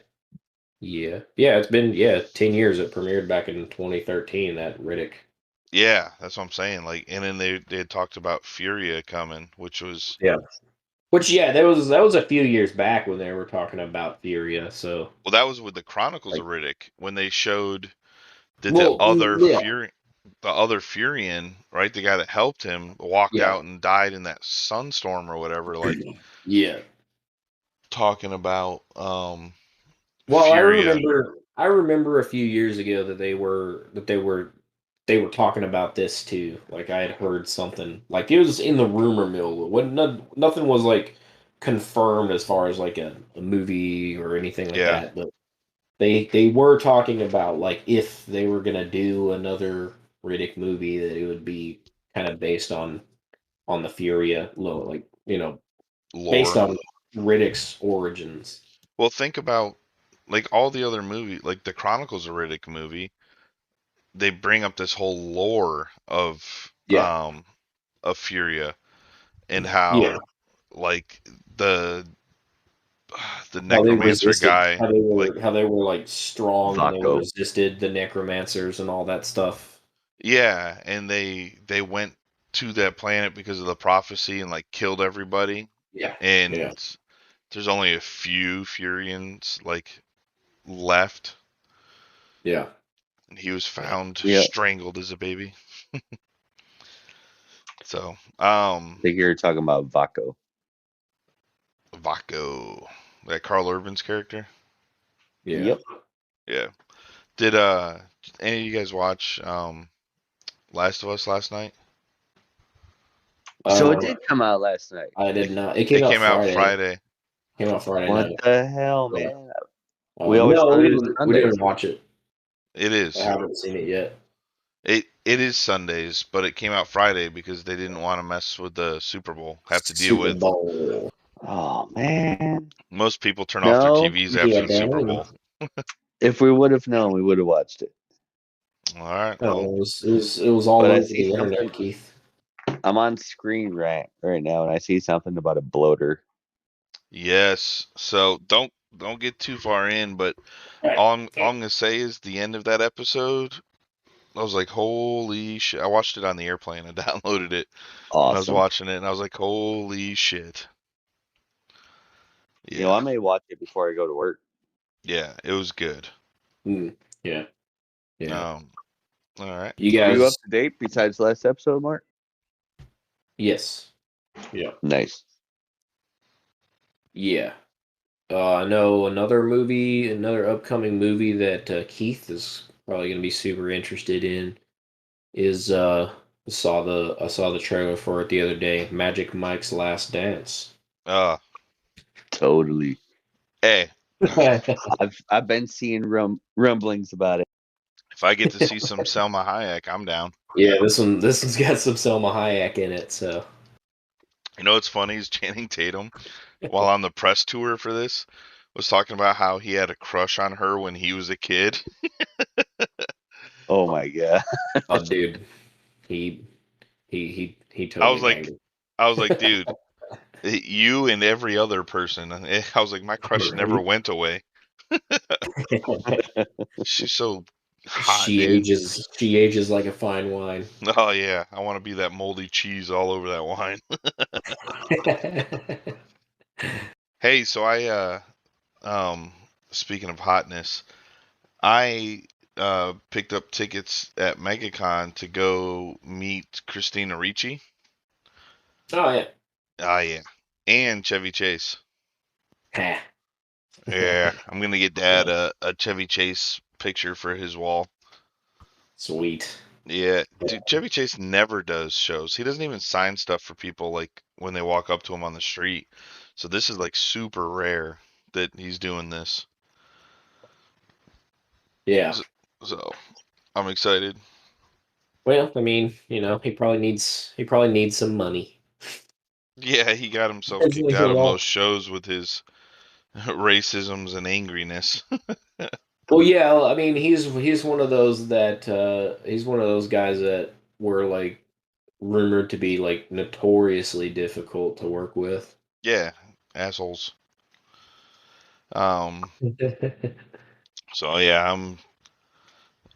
K: Yeah, it's been 10 years. It premiered back in 2013, that Riddick.
L: Yeah, that's what I'm saying. Like, and then they had talked about Furia coming, which was
K: that was a few years back when they were talking about Furia. So
L: that was with the Chronicles of Riddick when they showed that
K: the
L: other Furian, right, the guy that helped him walked out and died in that sunstorm or whatever. Like, talking about
K: Well,
L: Furia.
K: I remember a few years ago that they were talking about this too. Like, I had heard something, like, it was in the rumor mill. Nothing was like confirmed as far as like a movie or anything like that. But they were talking about, like, if they were gonna do another Riddick movie, that it would be kind of based on the Furia, like, based on Riddick's origins.
L: Well, think about like all the other movies, like the Chronicles of Riddick movie. They bring up this whole lore of Furia and how like the necromancer guy,
K: how they were like strong and they resisted the necromancers and all that stuff.
L: Yeah, and they went to that planet because of the prophecy and like killed everybody.
K: Yeah.
L: And there's only a few Furians like left.
K: Yeah.
L: And he was found strangled as a baby. So,
B: I think you're talking about Vaco.
L: That Carl Urban's character.
K: Yeah.
B: Yep.
L: Yeah. Did any of you guys watch Last of Us last night?
B: So it did come out last night.
K: I did not. It came out Friday. Came out Friday
B: what
K: night.
B: the hell, man?
K: We didn't watch it.
L: It is.
K: I haven't seen it yet.
L: It is Sundays, but it came out Friday because they didn't want to mess with the Super Bowl. Have to deal with.
B: Bowl. Oh man!
L: Most people turn off their TVs after the Super Bowl.
B: If we would have known, we would have watched it.
L: All right.
K: Well, it was all over the internet, Keith.
B: I'm on Screen Rant right now, and I see something about a bloater.
L: Yes. So don't get too far in, but all I'm gonna say is the end of that episode. I was like, holy shit! I watched it on the airplane. I downloaded it.
B: Awesome.
L: And I was watching it, and I was like, holy shit!
B: Yeah. I may watch it before I go to work.
L: Yeah, it was good.
K: Yeah.
L: All right.
K: You guys,
B: are you up to date besides last episode, Mark?
K: Yes. Yeah.
B: Nice.
K: Yeah. I know another upcoming movie that Keith is probably going to be super interested in is I saw the trailer for it the other day. Magic Mike's Last Dance.
B: Totally.
L: Hey.
B: I've been seeing rumblings about it.
L: If I get to see some Selma Hayek, I'm down.
K: Yeah, this one's got some Selma Hayek in it. So,
L: you know what's funny is Channing Tatum, while on the press tour for this, was talking about how he had a crush on her when he was a kid.
B: Oh my god!
K: Oh, dude, he totally.
L: I was like, dude, you and every other person. I was like, my crush never went away. She's so Hot,
K: She
L: dude.
K: ages. She ages like a fine wine.
L: Oh yeah, I want to be that moldy cheese all over that wine. Hey, so speaking of hotness, I picked up tickets at MegaCon to go meet Christina Ricci.
K: Oh yeah.
L: Ah yeah, and Chevy Chase.
K: Ha.
L: Yeah, I'm gonna get Dad a Chevy Chase picture for his wall.
K: Sweet.
L: Yeah, dude, Chevy Chase never does shows. He doesn't even sign stuff for people like when they walk up to him on the street. So this is like super rare that he's doing this.
K: Yeah.
L: So I'm excited.
K: Well, I mean, he probably needs some money.
L: Yeah, he got himself
K: As
L: kicked out of
K: well.
L: most shows with his racisms and angriness.
K: Well, yeah, I mean, he's one of those that he's one of those guys that were like rumored to be like notoriously difficult to work with.
L: Yeah, assholes. So yeah,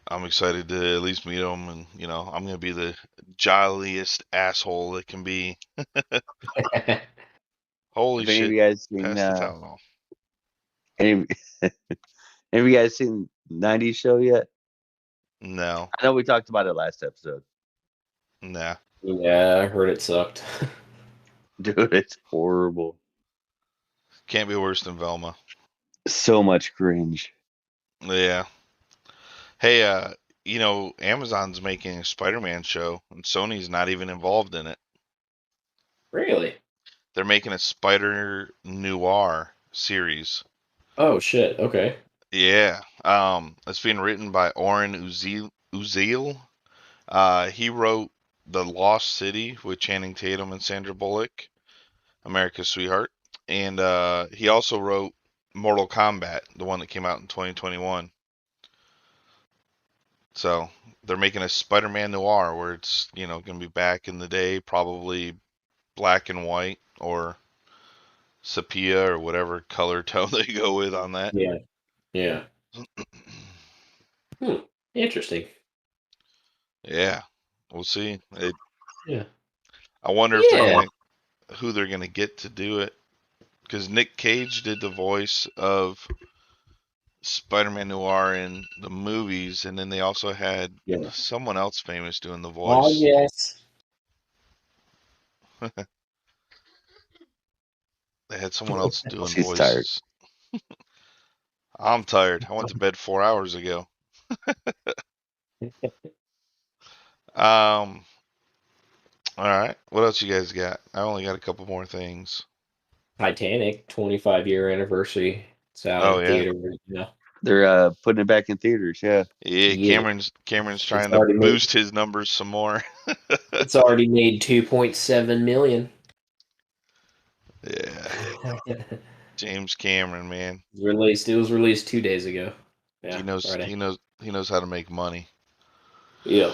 L: I'm excited to at least meet him, and I'm gonna be the jolliest asshole that can be. Holy
B: Have any of
L: shit!
B: you guys seen
L: Pass the Tylenol.
B: any have you guys seen 90s show yet?
L: No.
B: I know we talked about it last episode.
L: Nah.
K: Yeah, I heard it sucked.
B: Dude, it's horrible.
L: Can't be worse than Velma.
B: So much cringe.
L: Yeah. Hey, Amazon's making a Spider-Man show, and Sony's not even involved in it.
K: Really?
L: They're making a Spider Noir series.
K: Oh shit! Okay.
L: Yeah. It's being written by Oren Uziel. He wrote The Lost City with Channing Tatum and Sandra Bullock, America's Sweetheart, and he also wrote Mortal Kombat, the one that came out in 2021. So they're making a Spider-Man noir where it's going to be back in the day, probably black and white or sepia or whatever color tone they go with on that.
K: Yeah. Yeah. Interesting.
L: Yeah, we'll see.
K: Yeah.
L: I wonder if who they're gonna get to do it, because Nick Cage did the voice of Spider-Man Noir in the movies, and then they also had someone else famous doing the voice.
K: Oh yes.
L: They had someone else doing
B: She's
L: voices. Tired. I'm tired. I went to bed 4 hours ago. All right. What else you guys got? I only got a couple more things.
K: Titanic 25-year anniversary. It's out in theater right now.
B: They're putting it back in theaters. Yeah.
L: Yeah. Cameron's trying to boost his numbers some more.
K: It's already made 2.7 million.
L: Yeah. James Cameron, man.
K: It was released 2 days ago. Yeah,
L: he knows how to make money.
K: Yeah.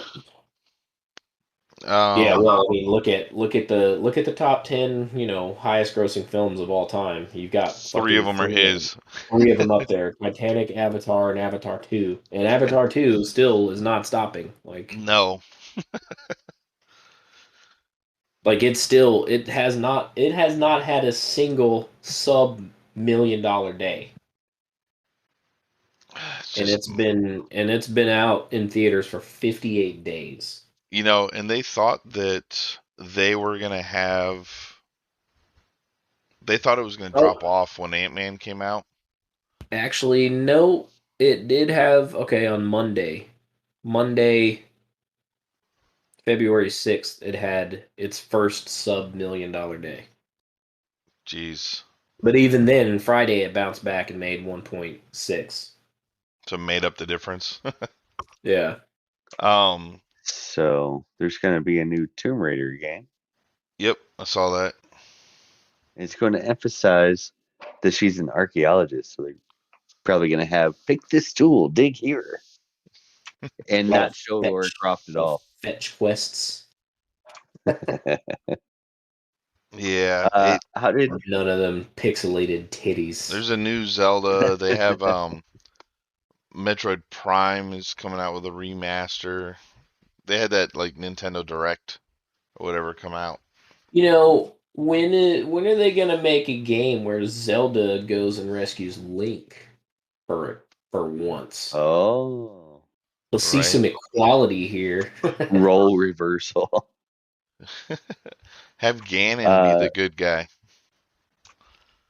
K: Yeah, well, I mean, look at the top 10, highest grossing films of all time. You've got
L: 3 of them are his.
K: 3 of them up there: Titanic, Avatar, and Avatar 2. And Avatar 2 still is not stopping.
L: No.
K: It has not had a single sub-$1 million day. And it's been out in theaters for 58 days.
L: And they thought that they were going to have... They thought it was going to drop off when Ant-Man came out.
K: Actually, no. It did have... Okay, on Monday, February 6th, it had its first sub-$1 million day.
L: Jeez.
K: But even then, Friday, it bounced back and made 1.6.
L: So made up the difference?
K: Yeah.
B: So there's going to be a new Tomb Raider game.
L: Yep, I saw that.
B: It's going to emphasize that she's an archaeologist, so they're probably going to have pick this tool, dig here, and not show Lara Croft at all.
K: Fetch quests.
L: Yeah.
B: How did
K: none of them pixelated titties?
L: There's a new Zelda. They have Metroid Prime is coming out with a remaster. They had that like Nintendo Direct or whatever come out.
K: You know, when are they gonna make a game where Zelda goes and rescues Link for once?
B: Oh,
K: Let's see some equality here.
B: role reversal.
L: Have Ganon be the good guy.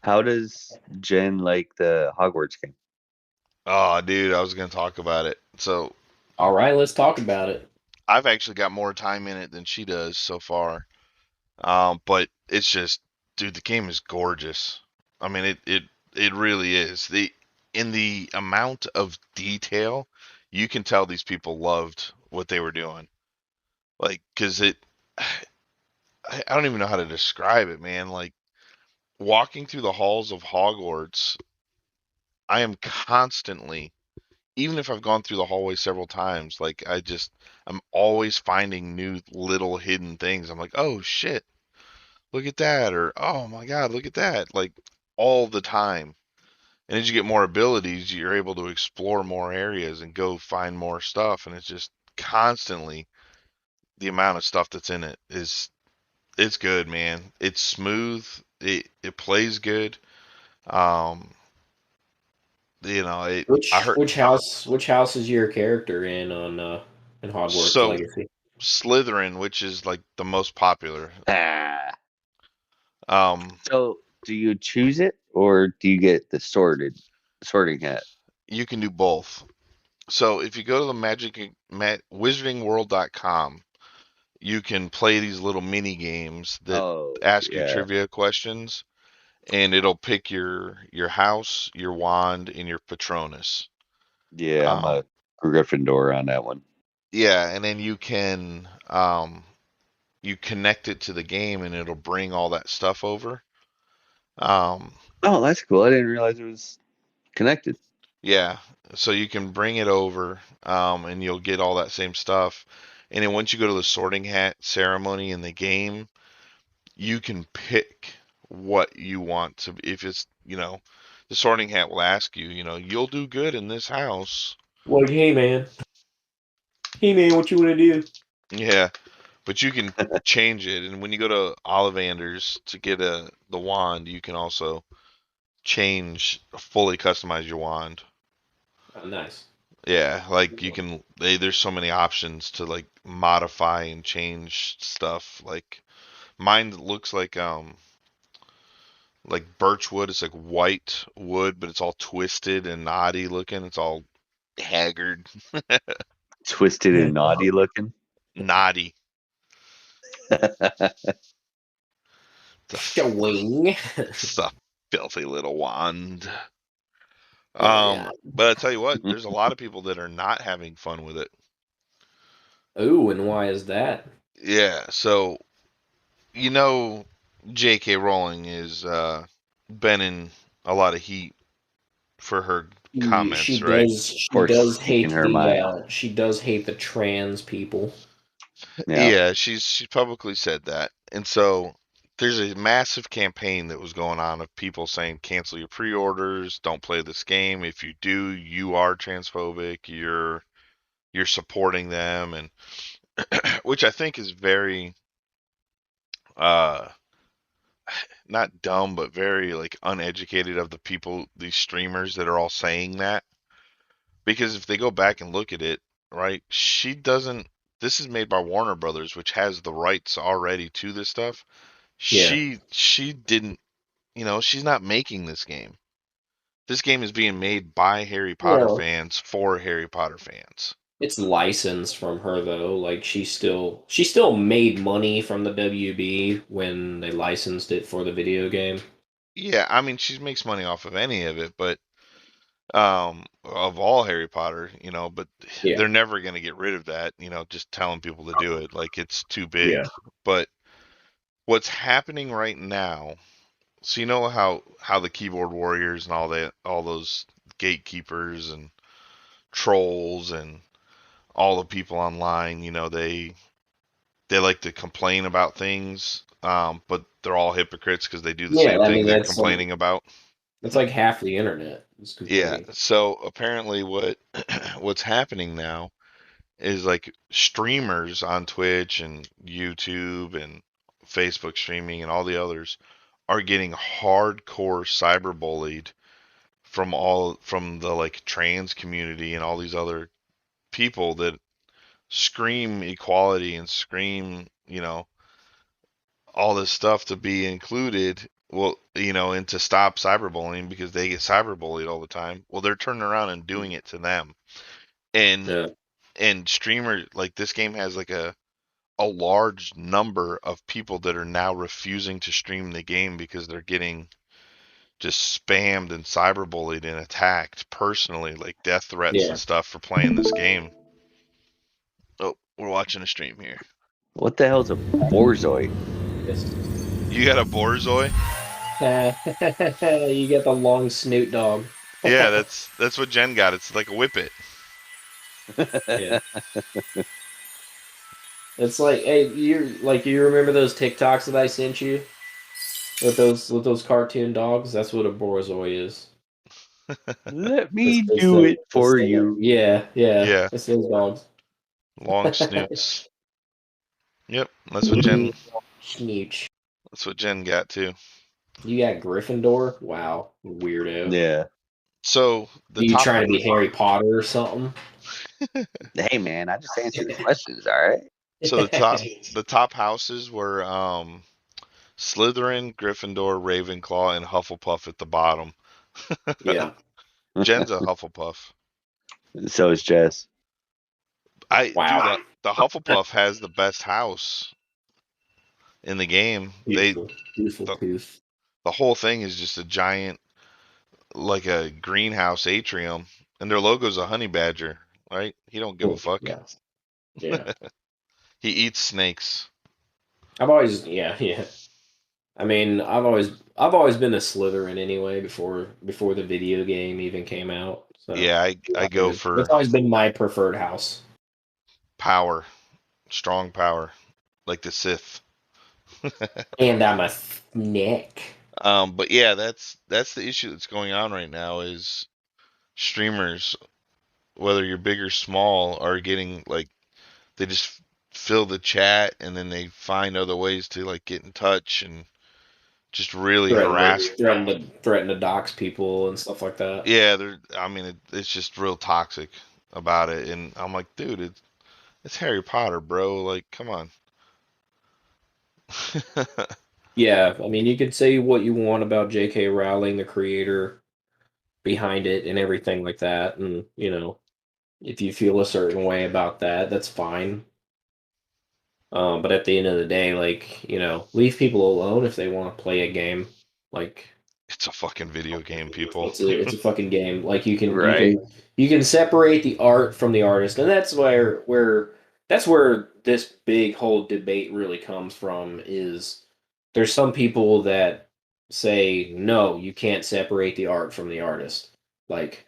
B: How does Jen like the Hogwarts game?
L: Oh, dude, I was gonna talk about it. So,
K: all right, let's talk about it.
L: I've actually got more time in it than she does so far. But it's just, dude, the game is gorgeous. I mean, it really is. In the amount of detail, you can tell these people loved what they were doing. Like, cause I don't even know how to describe it, man. Like, walking through the halls of Hogwarts, I am constantly, even if I've gone through the hallway several times, like I'm always finding new little hidden things. I'm like, oh shit, look at that, or oh my god, look at that, like all the time. And as you get more abilities, you're able to explore more areas and go find more stuff. And it's just constantly the amount of stuff that's in it is it's good, man. It's smooth. It plays good. Um,
K: Which
L: I heard
K: which house is your character in Hogwarts
L: so
K: Legacy?
L: Slytherin, which is like the most popular.
B: So do you choose it or do you get the sorting hat?
L: You can do both. So if you go to the wizardingworld.com, you can play these little mini games that ask you trivia questions, and it'll pick your house, your wand, and your Patronus.
B: Yeah, I'm a Gryffindor on that one.
L: Yeah, and then you can you connect it to the game, and it'll bring all that stuff over.
B: Oh, that's cool. I didn't realize it was connected.
L: Yeah, so you can bring it over, and you'll get all that same stuff. And then once you go to the sorting hat ceremony in the game, you can pick what you want to. If it's, the sorting hat will ask you, you'll do good in this house.
K: Like, hey man, what you want to do?
L: Yeah, but you can change it. And when you go to Ollivander's to get the wand, you can also fully customize your wand.
K: Oh, nice.
L: Yeah, like you can. There's so many options to like modify and change stuff. Like mine looks like birch wood. It's like white wood, but it's all twisted and knotty looking. It's all haggard.
B: Twisted and naughty looking.
L: Knotty.
K: Showing.
L: It's a filthy little wand. But I tell you what, there's a lot of people that are not having fun with it.
K: Oh, and why is that?
L: Yeah, so J.K. Rowling is been in a lot of heat for her comments, right?
K: She does hate the trans people.
L: Yeah, she's publicly said that. And so there's a massive campaign that was going on of people saying cancel your pre-orders, don't play this game. If you do, you are transphobic. You're supporting them, and which I think is very not dumb, but very like uneducated of the people, these streamers that are all saying that. Because if they go back and look at it, right, this is made by Warner Brothers, which has the rights already to this stuff. She didn't, she's not making this game. This game is being made by Harry Potter fans for Harry Potter fans.
K: It's licensed from her though. Like she still made money from the WB when they licensed it for the video game.
L: Yeah, I mean she makes money off of any of it, but of all Harry Potter, but they're never going to get rid of that, just telling people to do it. Like it's too big.
K: Yeah.
L: But what's happening right now, so you know how the keyboard warriors and all those gatekeepers and trolls and all the people online, they like to complain about things, but they're all hypocrites because they do the same thing they're complaining about.
K: It's like half the internet.
L: Yeah. So apparently, what's happening now is like streamers on Twitch and YouTube and Facebook streaming and all the others are getting hardcore cyberbullied from the like trans community and all these other people that scream equality and scream, all this stuff to be included. Well, and to stop cyberbullying because they get cyberbullied all the time. Well, they're turning around and doing it to them. And streamers, like, this game has like a large number of people that are now refusing to stream the game because they're getting just spammed and cyberbullied and attacked personally, like death threats and stuff for playing this game. Oh, we're watching a stream here.
B: What the hell's a borzoi?
L: You got a borzoi?
K: You get the long snoot dog.
L: Yeah, that's what Jen got. It's like a whippet.
K: Yeah. It's like, hey, you remember those TikToks that I sent you with those cartoon dogs? That's what a borzoi is.
B: Let me do it for you.
K: Yeah. It's those dogs.
L: Long snoots. Yep, that's what Jen.
K: Snooch.
L: That's what Jen got too.
K: You got Gryffindor? Wow, weirdo.
B: Yeah.
L: So
K: you trying to be Harry Potter or something?
B: Hey man, I just answered the questions, all right?
L: So the top houses were Slytherin, Gryffindor, Ravenclaw, and Hufflepuff at the bottom.
K: Yeah.
L: Jen's a Hufflepuff.
B: So is Jess.
K: Wow.
L: Dude, the Hufflepuff has the best house in the game.
K: Beautiful
L: the whole thing is just a giant, like a greenhouse atrium, and their logo's a honey badger, right? He don't give a fuck.
K: Yeah.
L: He eats snakes.
K: I've always, yeah. I mean, I've always been a Slytherin anyway before the video game even came out. So
L: yeah, I go for.
K: It's always been my preferred house.
L: Power, strong power, like the Sith.
K: And I'm a snake.
L: But yeah, that's the issue that's going on right now is streamers, whether you're big or small, are getting like they just fill the chat and then they find other ways to like get in touch and just really
K: threaten to dox people and stuff like that.
L: Yeah, it's just real toxic about it, and I'm like, dude, it's Harry Potter, bro. Like, come on.
K: Yeah, I mean, you could say what you want about J.K. Rowling, the creator behind it, and everything like that, and if you feel a certain way about that, that's fine. But at the end of the day, like, leave people alone if they want to play a game. Like,
L: it's a fucking video game, people.
K: It's a fucking game. Like, you can separate the art from the artist, and that's where this big whole debate really comes from. Is there's some people that say no, you can't separate the art from the artist. Like,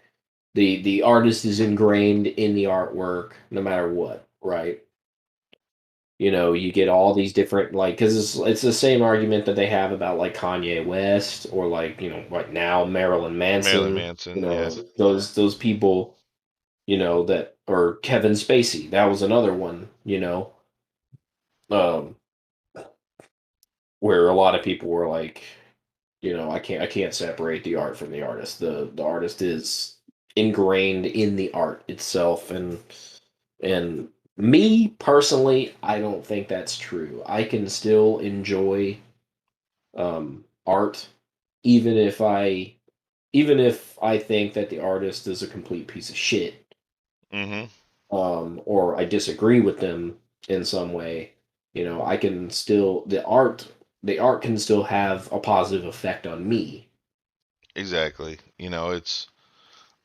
K: the artist is ingrained in the artwork no matter what, right? You get all these different, like, because it's the same argument that they have about like Kanye West or like right now Marilyn Manson. Those people, that, or Kevin Spacey. That was another one. Where a lot of people were like, I can't separate the art from the artist. The artist is ingrained in the art itself, and me personally, I don't think that's true. I can still enjoy art, even if I think that the artist is a complete piece of shit.
L: Mm-hmm.
K: Or I disagree with them in some way. I can still the art can still have a positive effect on me.
L: Exactly. It's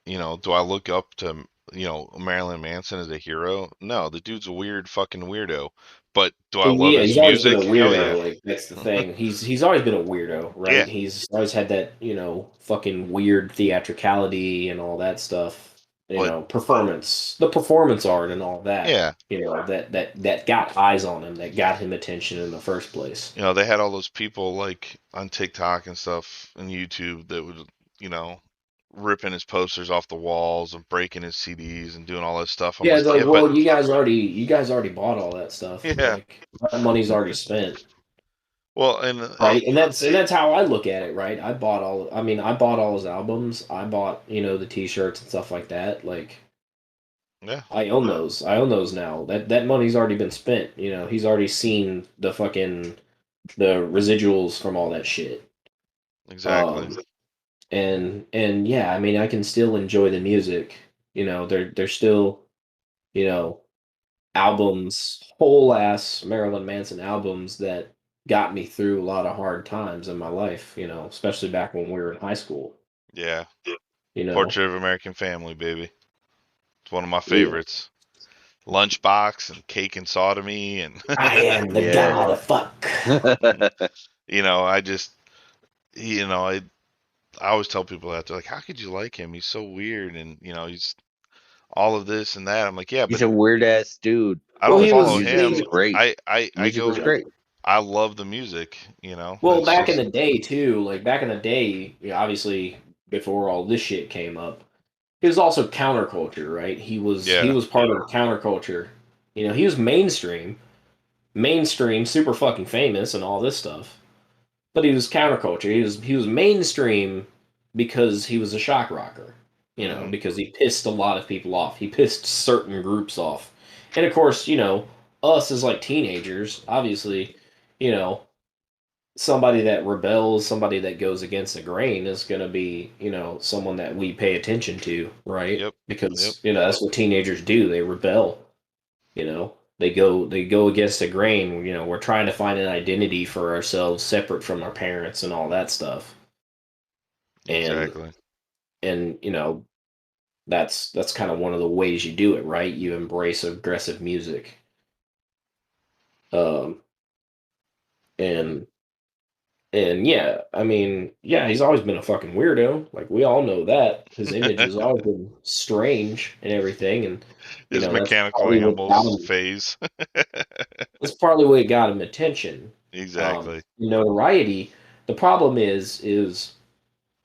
L: do I look up to Marilyn Manson as a hero? No, the dude's a weird fucking weirdo. But do I love his music?
K: Always been a weirdo. Like, that's the thing. He's always been a weirdo, right?
L: Yeah.
K: He's always had that fucking weird theatricality and all that stuff. The performance art and all that.
L: Yeah.
K: That got eyes on him, that got him attention in the first place.
L: They had all those people like on TikTok and stuff and YouTube that would ripping his posters off the walls and breaking his CDs and doing all that stuff. I'm
K: Yeah,
L: like,
K: it's like,
L: yeah,
K: well,
L: but
K: you guys already bought all that stuff.
L: yeah,
K: Like that money's already spent.
L: well, and
K: Right, and that's how I look at it, right? I bought all his albums. I bought, the T-shirts and stuff like that. Like,
L: yeah,
K: I own those. I own those now. That money's already been spent. He's already seen the residuals from all that shit.
L: exactly.
K: And yeah, I mean, I can still enjoy the music. There's still, you know, albums, whole ass Marilyn Manson albums that got me through a lot of hard times in my life, especially back when we were in high school.
L: Yeah,
K: You know,
L: Portrait of American Family, baby. It's one of my
K: yeah.
L: favorites. Lunchbox and Cake and Sodomy and
K: I am the god of fuck.
L: I just I always tell people that they're like, how could you like him? He's so weird and he's all of this and that. I'm like, yeah,
B: He's
L: but
B: a weird ass dude.
L: I don't follow
B: Music was
L: him.
B: great.
L: I
B: Music
L: go
B: was great.
L: I love the music,
K: Well,
L: It's
K: back
L: just,
K: in the day too, like back in the day, obviously before all this shit came up, he was also counterculture, right? He was part of counterculture. He was mainstream, super fucking famous and all this stuff. But he was counterculture. He was mainstream because he was a shock rocker. Because he pissed a lot of people off. He pissed certain groups off. And of course, us as like teenagers, obviously, somebody that rebels, somebody that goes against the grain is going to be, someone that we pay attention to, right?
L: Yep.
K: Because, that's what teenagers do. They rebel, they go against the grain. We're trying to find an identity for ourselves separate from our parents and all that stuff.
L: Exactly.
K: And that's kind of one of the ways you do it, right? You embrace aggressive music. And yeah, I mean, yeah, he's always been a fucking weirdo. Like we all know that his image has always been strange and everything, and
L: his
K: that's
L: mechanical
K: partly what got
L: animals
K: him,
L: phase.
K: that's partly what got him attention.
L: Exactly.
K: Notoriety. The problem is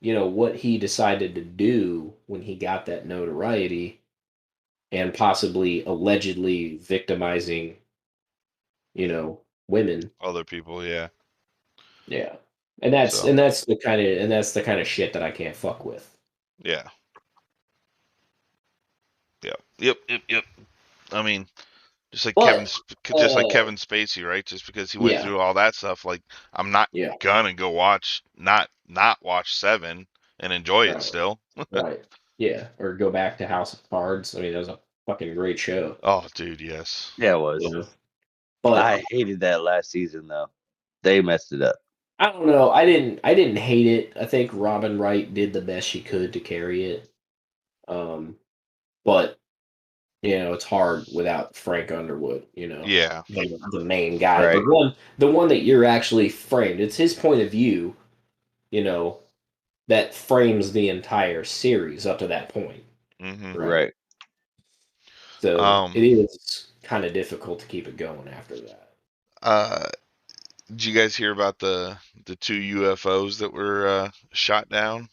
K: what he decided to do when he got that notoriety, and possibly allegedly victimizing, women.
L: Other people, yeah.
K: Yeah. And that's the kind of shit that I can't fuck with.
L: Yeah. Yep. I mean, just like Kevin Spacey, right? Just because he went through all that stuff, like I'm not gonna go not watch Seven and enjoy it still.
K: Right. Yeah. Or go back to House of Cards. I mean, that was a fucking great show.
L: Oh, dude, yes.
B: Yeah, it was.
K: But
B: I hated that last season though. They messed it up.
K: I don't know. I didn't hate it. I think Robin Wright did the best she could to carry it. But it's hard without Frank Underwood,
L: Yeah.
K: The main guy.
B: Right.
K: The one that you're actually framed. It's his point of view, that frames the entire series up to that point.
L: Mm-hmm.
B: Right.
K: So it is kind of difficult to keep it going after that.
L: Did you guys hear about the two UFOs that were shot down?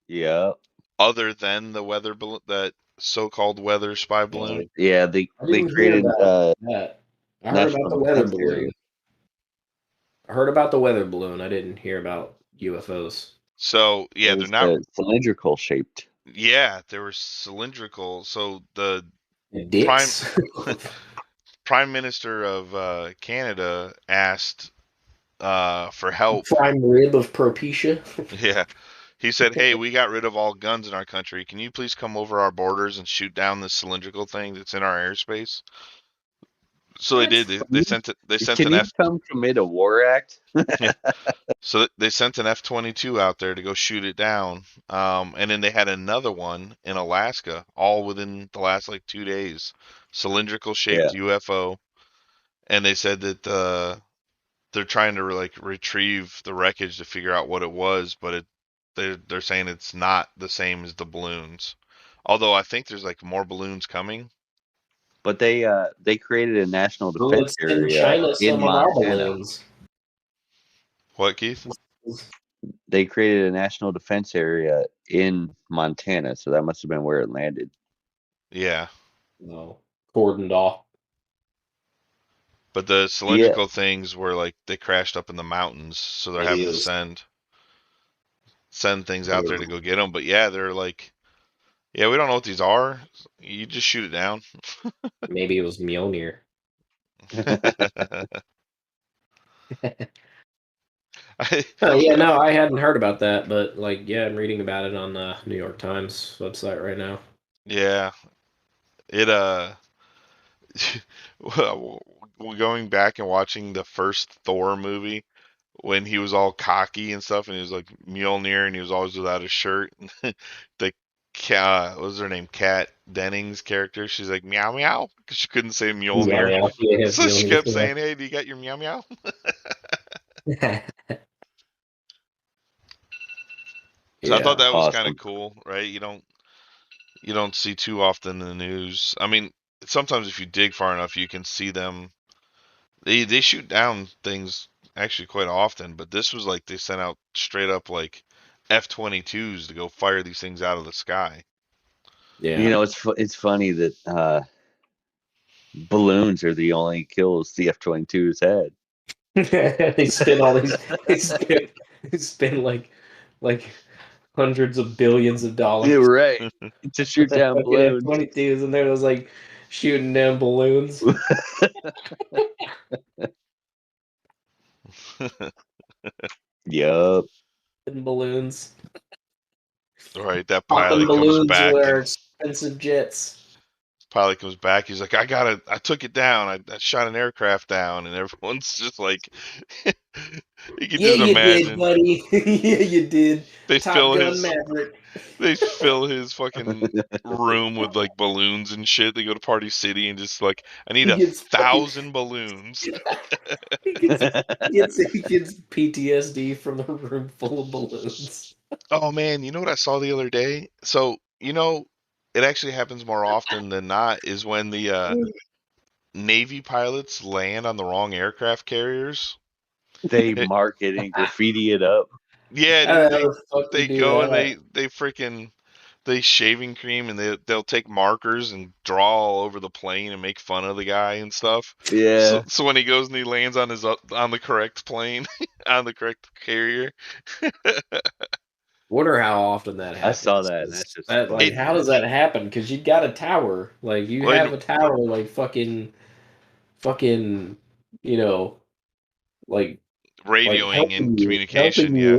B: Yeah.
L: Other than the weather balloon, that so-called weather spy balloon.
B: Yeah, they created
K: that. I heard about the weather balloon.
B: Area.
K: I heard about the weather balloon. I didn't hear about UFOs.
L: So yeah, they're not
B: cylindrical shaped.
L: Yeah, they were cylindrical. So the Prime Minister of Canada asked for help.
K: Prime rib of Propecia.
L: Yeah. He said, "Hey, we got rid of all guns in our country. Can you please come over our borders and shoot down this cylindrical thing that's in our airspace?" So they did. They sent it. They sent
B: Can
L: an
B: you
L: F.
B: come commit a war act?
L: Yeah. So they sent an F-22 out there to go shoot it down. And then they had another one in Alaska, all within the last 2 days. Cylindrical shaped UFO, and they said that they're trying to retrieve the wreckage to figure out what it was, but they're saying it's not the same as the balloons. Although I think there's more balloons coming.
B: But they created a national defense area in Montana.
L: What, Keith?
B: they created a national defense area in Montana, so that must have been where it landed.
L: Yeah.
K: No, cordoned off.
L: But the cylindrical things were like they crashed up in the mountains, so they're having to send things out there to go get them. But yeah, they're like, yeah, we don't know what these are. You just shoot it down.
K: Maybe it was Mjolnir. Yeah, no, I hadn't heard about that, but like, yeah, I'm reading about it on the New York Times website right now.
L: Yeah, it going back and watching the first Thor movie when he was all cocky and stuff, and he was like Mjolnir, and he was always without his shirt. The what was her name? Kat Dennings' character. She's like meow meow because she couldn't say Mjolnir,
K: Yeah,
L: so she kept saying, "Hey, do you got your meow meow?" So I thought that was kind of cool, right? You don't see too often in the news. I mean, sometimes if you dig far enough, you can see them. They shoot down things actually quite often, but this was like they sent out straight up like F-22s to go fire these things out of the sky.
B: Yeah, you know, it's funny that balloons are the only kills the F-22s had.
K: They spin all these. They spend like hundreds of billions of dollars.
B: You're right. To shoot down balloons.
K: F-22s, and there was like shooting down balloons.
B: Yup.
K: Balloons.
L: Right, that pilot comes back.
K: Were expensive jets.
L: Pilot comes back. He's like, I took it down. I shot an aircraft down, and everyone's just like, you can just imagine.
K: Did, buddy. Yeah, you did.
L: They
K: Top
L: fill
K: Gun
L: his
K: Maverick.
L: They fill his fucking room with like balloons and shit. They go to Party City and just like, I need 1,000 balloons.
K: He gets PTSD from a room full of balloons.
L: Oh man, you know what I saw the other day? So, it actually happens more often than not is when the Navy pilots land on the wrong aircraft carriers.
B: They mark it and graffiti it up.
L: Yeah, they go and they freaking shaving cream and they'll take markers and draw all over the plane and make fun of the guy and stuff.
B: Yeah.
L: So when he goes and he lands on the correct plane on the correct carrier.
K: Wonder how often that happens.
B: I saw that. That's just
K: how does that happen? Because you got a tower, like you have a tower, like fucking, like
L: radioing and communication. Yeah.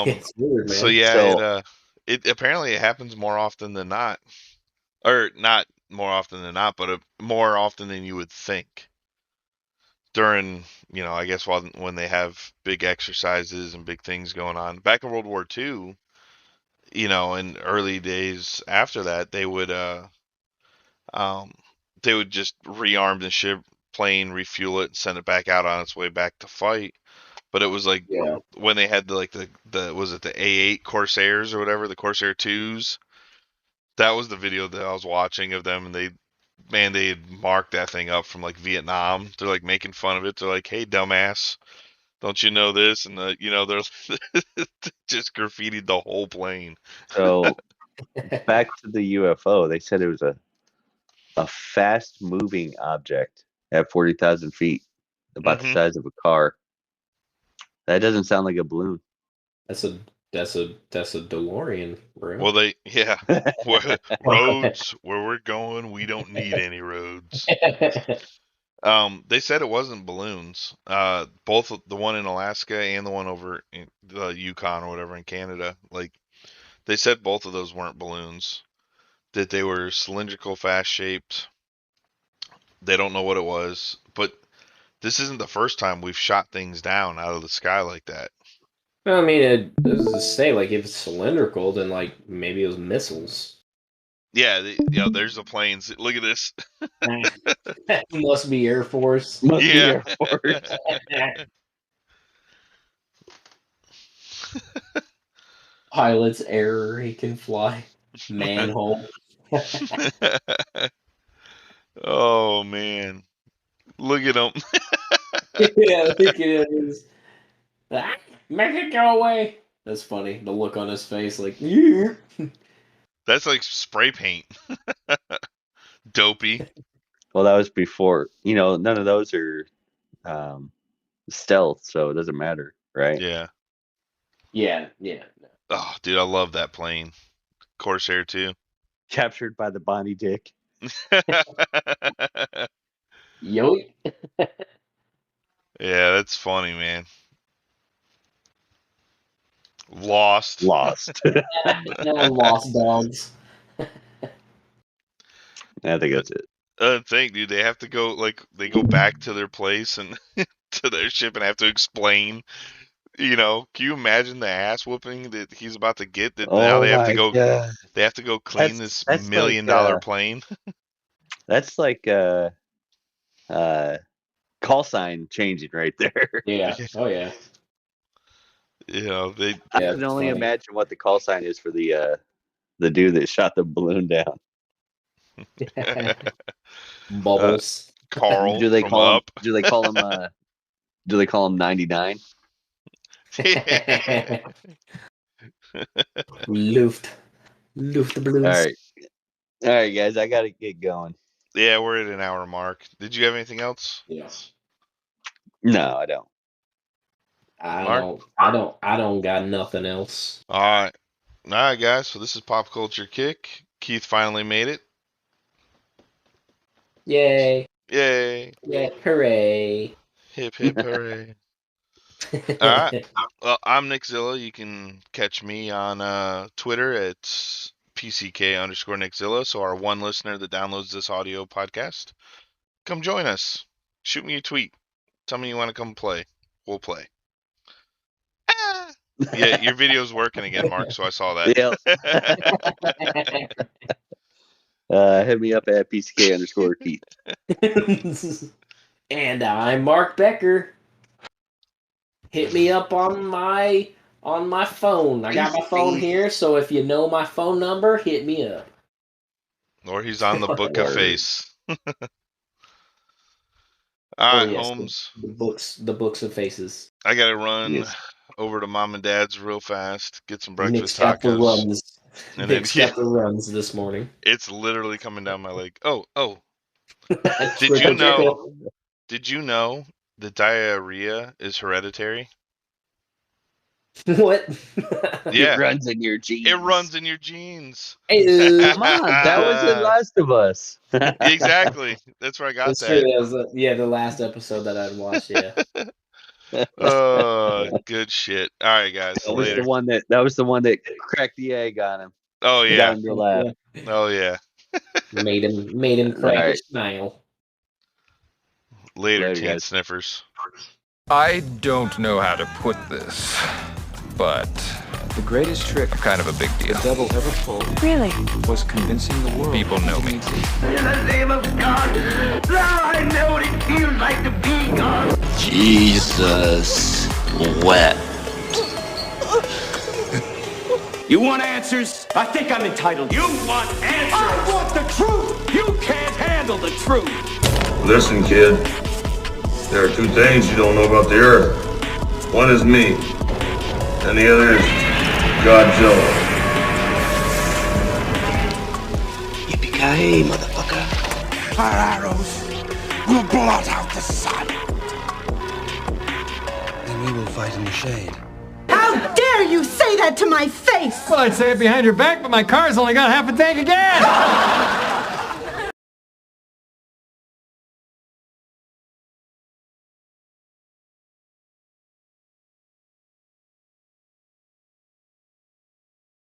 K: It's weird, man.
L: So yeah, it apparently it happens more often than not, or not more often than not, but more often than you would think. During, I guess when they have big exercises and big things going on. Back in World War II, in early days after that, they would just rearm the ship, plane, refuel it, and send it back out on its way back to fight. But it was like when they had the was it the A8 Corsairs or whatever, the Corsair 2s? That was the video that I was watching of them, and they had marked that thing up from like Vietnam. They're like making fun of it. They're like, "Hey, dumbass, don't you know this?" And they're just graffitied the whole plane.
B: So back to the UFO, they said it was a fast moving object at 40,000 feet, about the size of a car. That doesn't sound like a balloon.
K: That's a DeLorean, bro.
L: Well, roads where we're going, we don't need any roads. They said it wasn't balloons. Both the one in Alaska and the one over in the Yukon or whatever in Canada. Like, they said both of those weren't balloons. That they were cylindrical, fast shaped. They don't know what it was, but this isn't the first time we've shot things down out of the sky like that.
K: Well, I mean, it does to say, like, if it's cylindrical, then, like, maybe it was missiles.
L: Yeah, there's the planes. Look at this.
K: Must be Air Force.
B: Must be Air Force.
K: Pilot's error, he can fly. Manhole.
L: Oh, man. Look at him.
K: Yeah, look at him. Make it go away. That's funny. The look on his face, like, yeah.
L: That's like spray paint. Dopey.
B: Well, that was before. None of those are stealth, so it doesn't matter, right?
L: Yeah.
K: Yeah.
L: Oh, dude, I love that plane. Corsair too.
B: Captured by the Bonnie Dick.
K: Yo.
L: Yeah, that's funny, man. Lost.
B: Lost.
K: Lost dogs.
B: I think that's it.
L: Dude, they have to go, they go back to their place and to their ship and have to explain. Can you imagine the ass whooping that he's about to get? That now they have to go.
B: God.
L: They have to go clean this
B: That's
L: $1 million plane.
B: That's like call sign changing right there.
K: Yeah. Oh yeah.
B: I can only imagine what the call sign is for the dude that shot the balloon down.
K: Bubbles.
L: Carl.
B: Do they
L: from
B: call
L: Up.
B: him? Do they call him? Do they call him 99?
K: Luft the balloons.
B: All right, guys. I gotta get going.
L: Yeah, we're at an hour mark. Did you have anything else?
K: Yes.
B: No, I don't.
K: I don't got nothing else.
L: All right, guys. So this is Pop Culture Kick. Keith finally made it.
K: Yay!
L: Yay!
K: Yeah! Hooray!
L: Hip hip hooray! All right. Well, I'm Nick Zilla. You can catch me on Twitter at PCK_NickZilla. So our one listener that downloads this audio podcast, come join us. Shoot me a tweet. Tell me you want to come play. We'll play. Yeah, your video's working again, Mark, so I saw that.
B: Hit me up at PCK_Keith.
K: And I'm Mark Becker. Hit me up on my phone. I got my phone here, so if you know my phone number, hit me up.
L: Or he's on the Book of Face. All right, Holmes.
K: The books of faces.
L: I gotta run over to Mom and Dad's real fast, get some breakfast
K: Nick's got the
L: tacos.
K: runs.
L: And
K: Nick's got the runs this morning.
L: It's literally coming down my leg. Oh. Did you know? Did you know that diarrhea is hereditary?
K: What?
L: Yeah.
B: It runs in your genes.
L: It runs in your genes.
B: Come on, that was The Last of Us.
L: Exactly. That's where I got
K: That's
L: that.
K: true. That was the last episode that I'd watched. Yeah.
L: Good shit. All right, guys.
B: That was the one that cracked the egg on him.
L: Oh yeah.
B: Got him to laugh.
L: Oh yeah.
K: Made him crack his smile.
L: Later, teen sniffers.
M: I don't know how to put this, but the greatest trick, kind of a big deal, the devil ever pulled, really, was convincing the world. People know me.
C: In the name of God, now I know what it feels like to be God.
D: Jesus wept.
G: You want answers? I think I'm entitled. You want answers? I want the truth. You can't handle the truth.
N: Listen, kid. There are two things you don't know about the Earth. One is me, and the other is Godzilla.
D: Yippee-ki-yay, motherfucker.
C: Our arrows will blot out the sun.
D: Then we will fight in the shade.
O: How dare you say that to my face?
P: Well, I'd say it behind your back, but my car's only got half a tank again.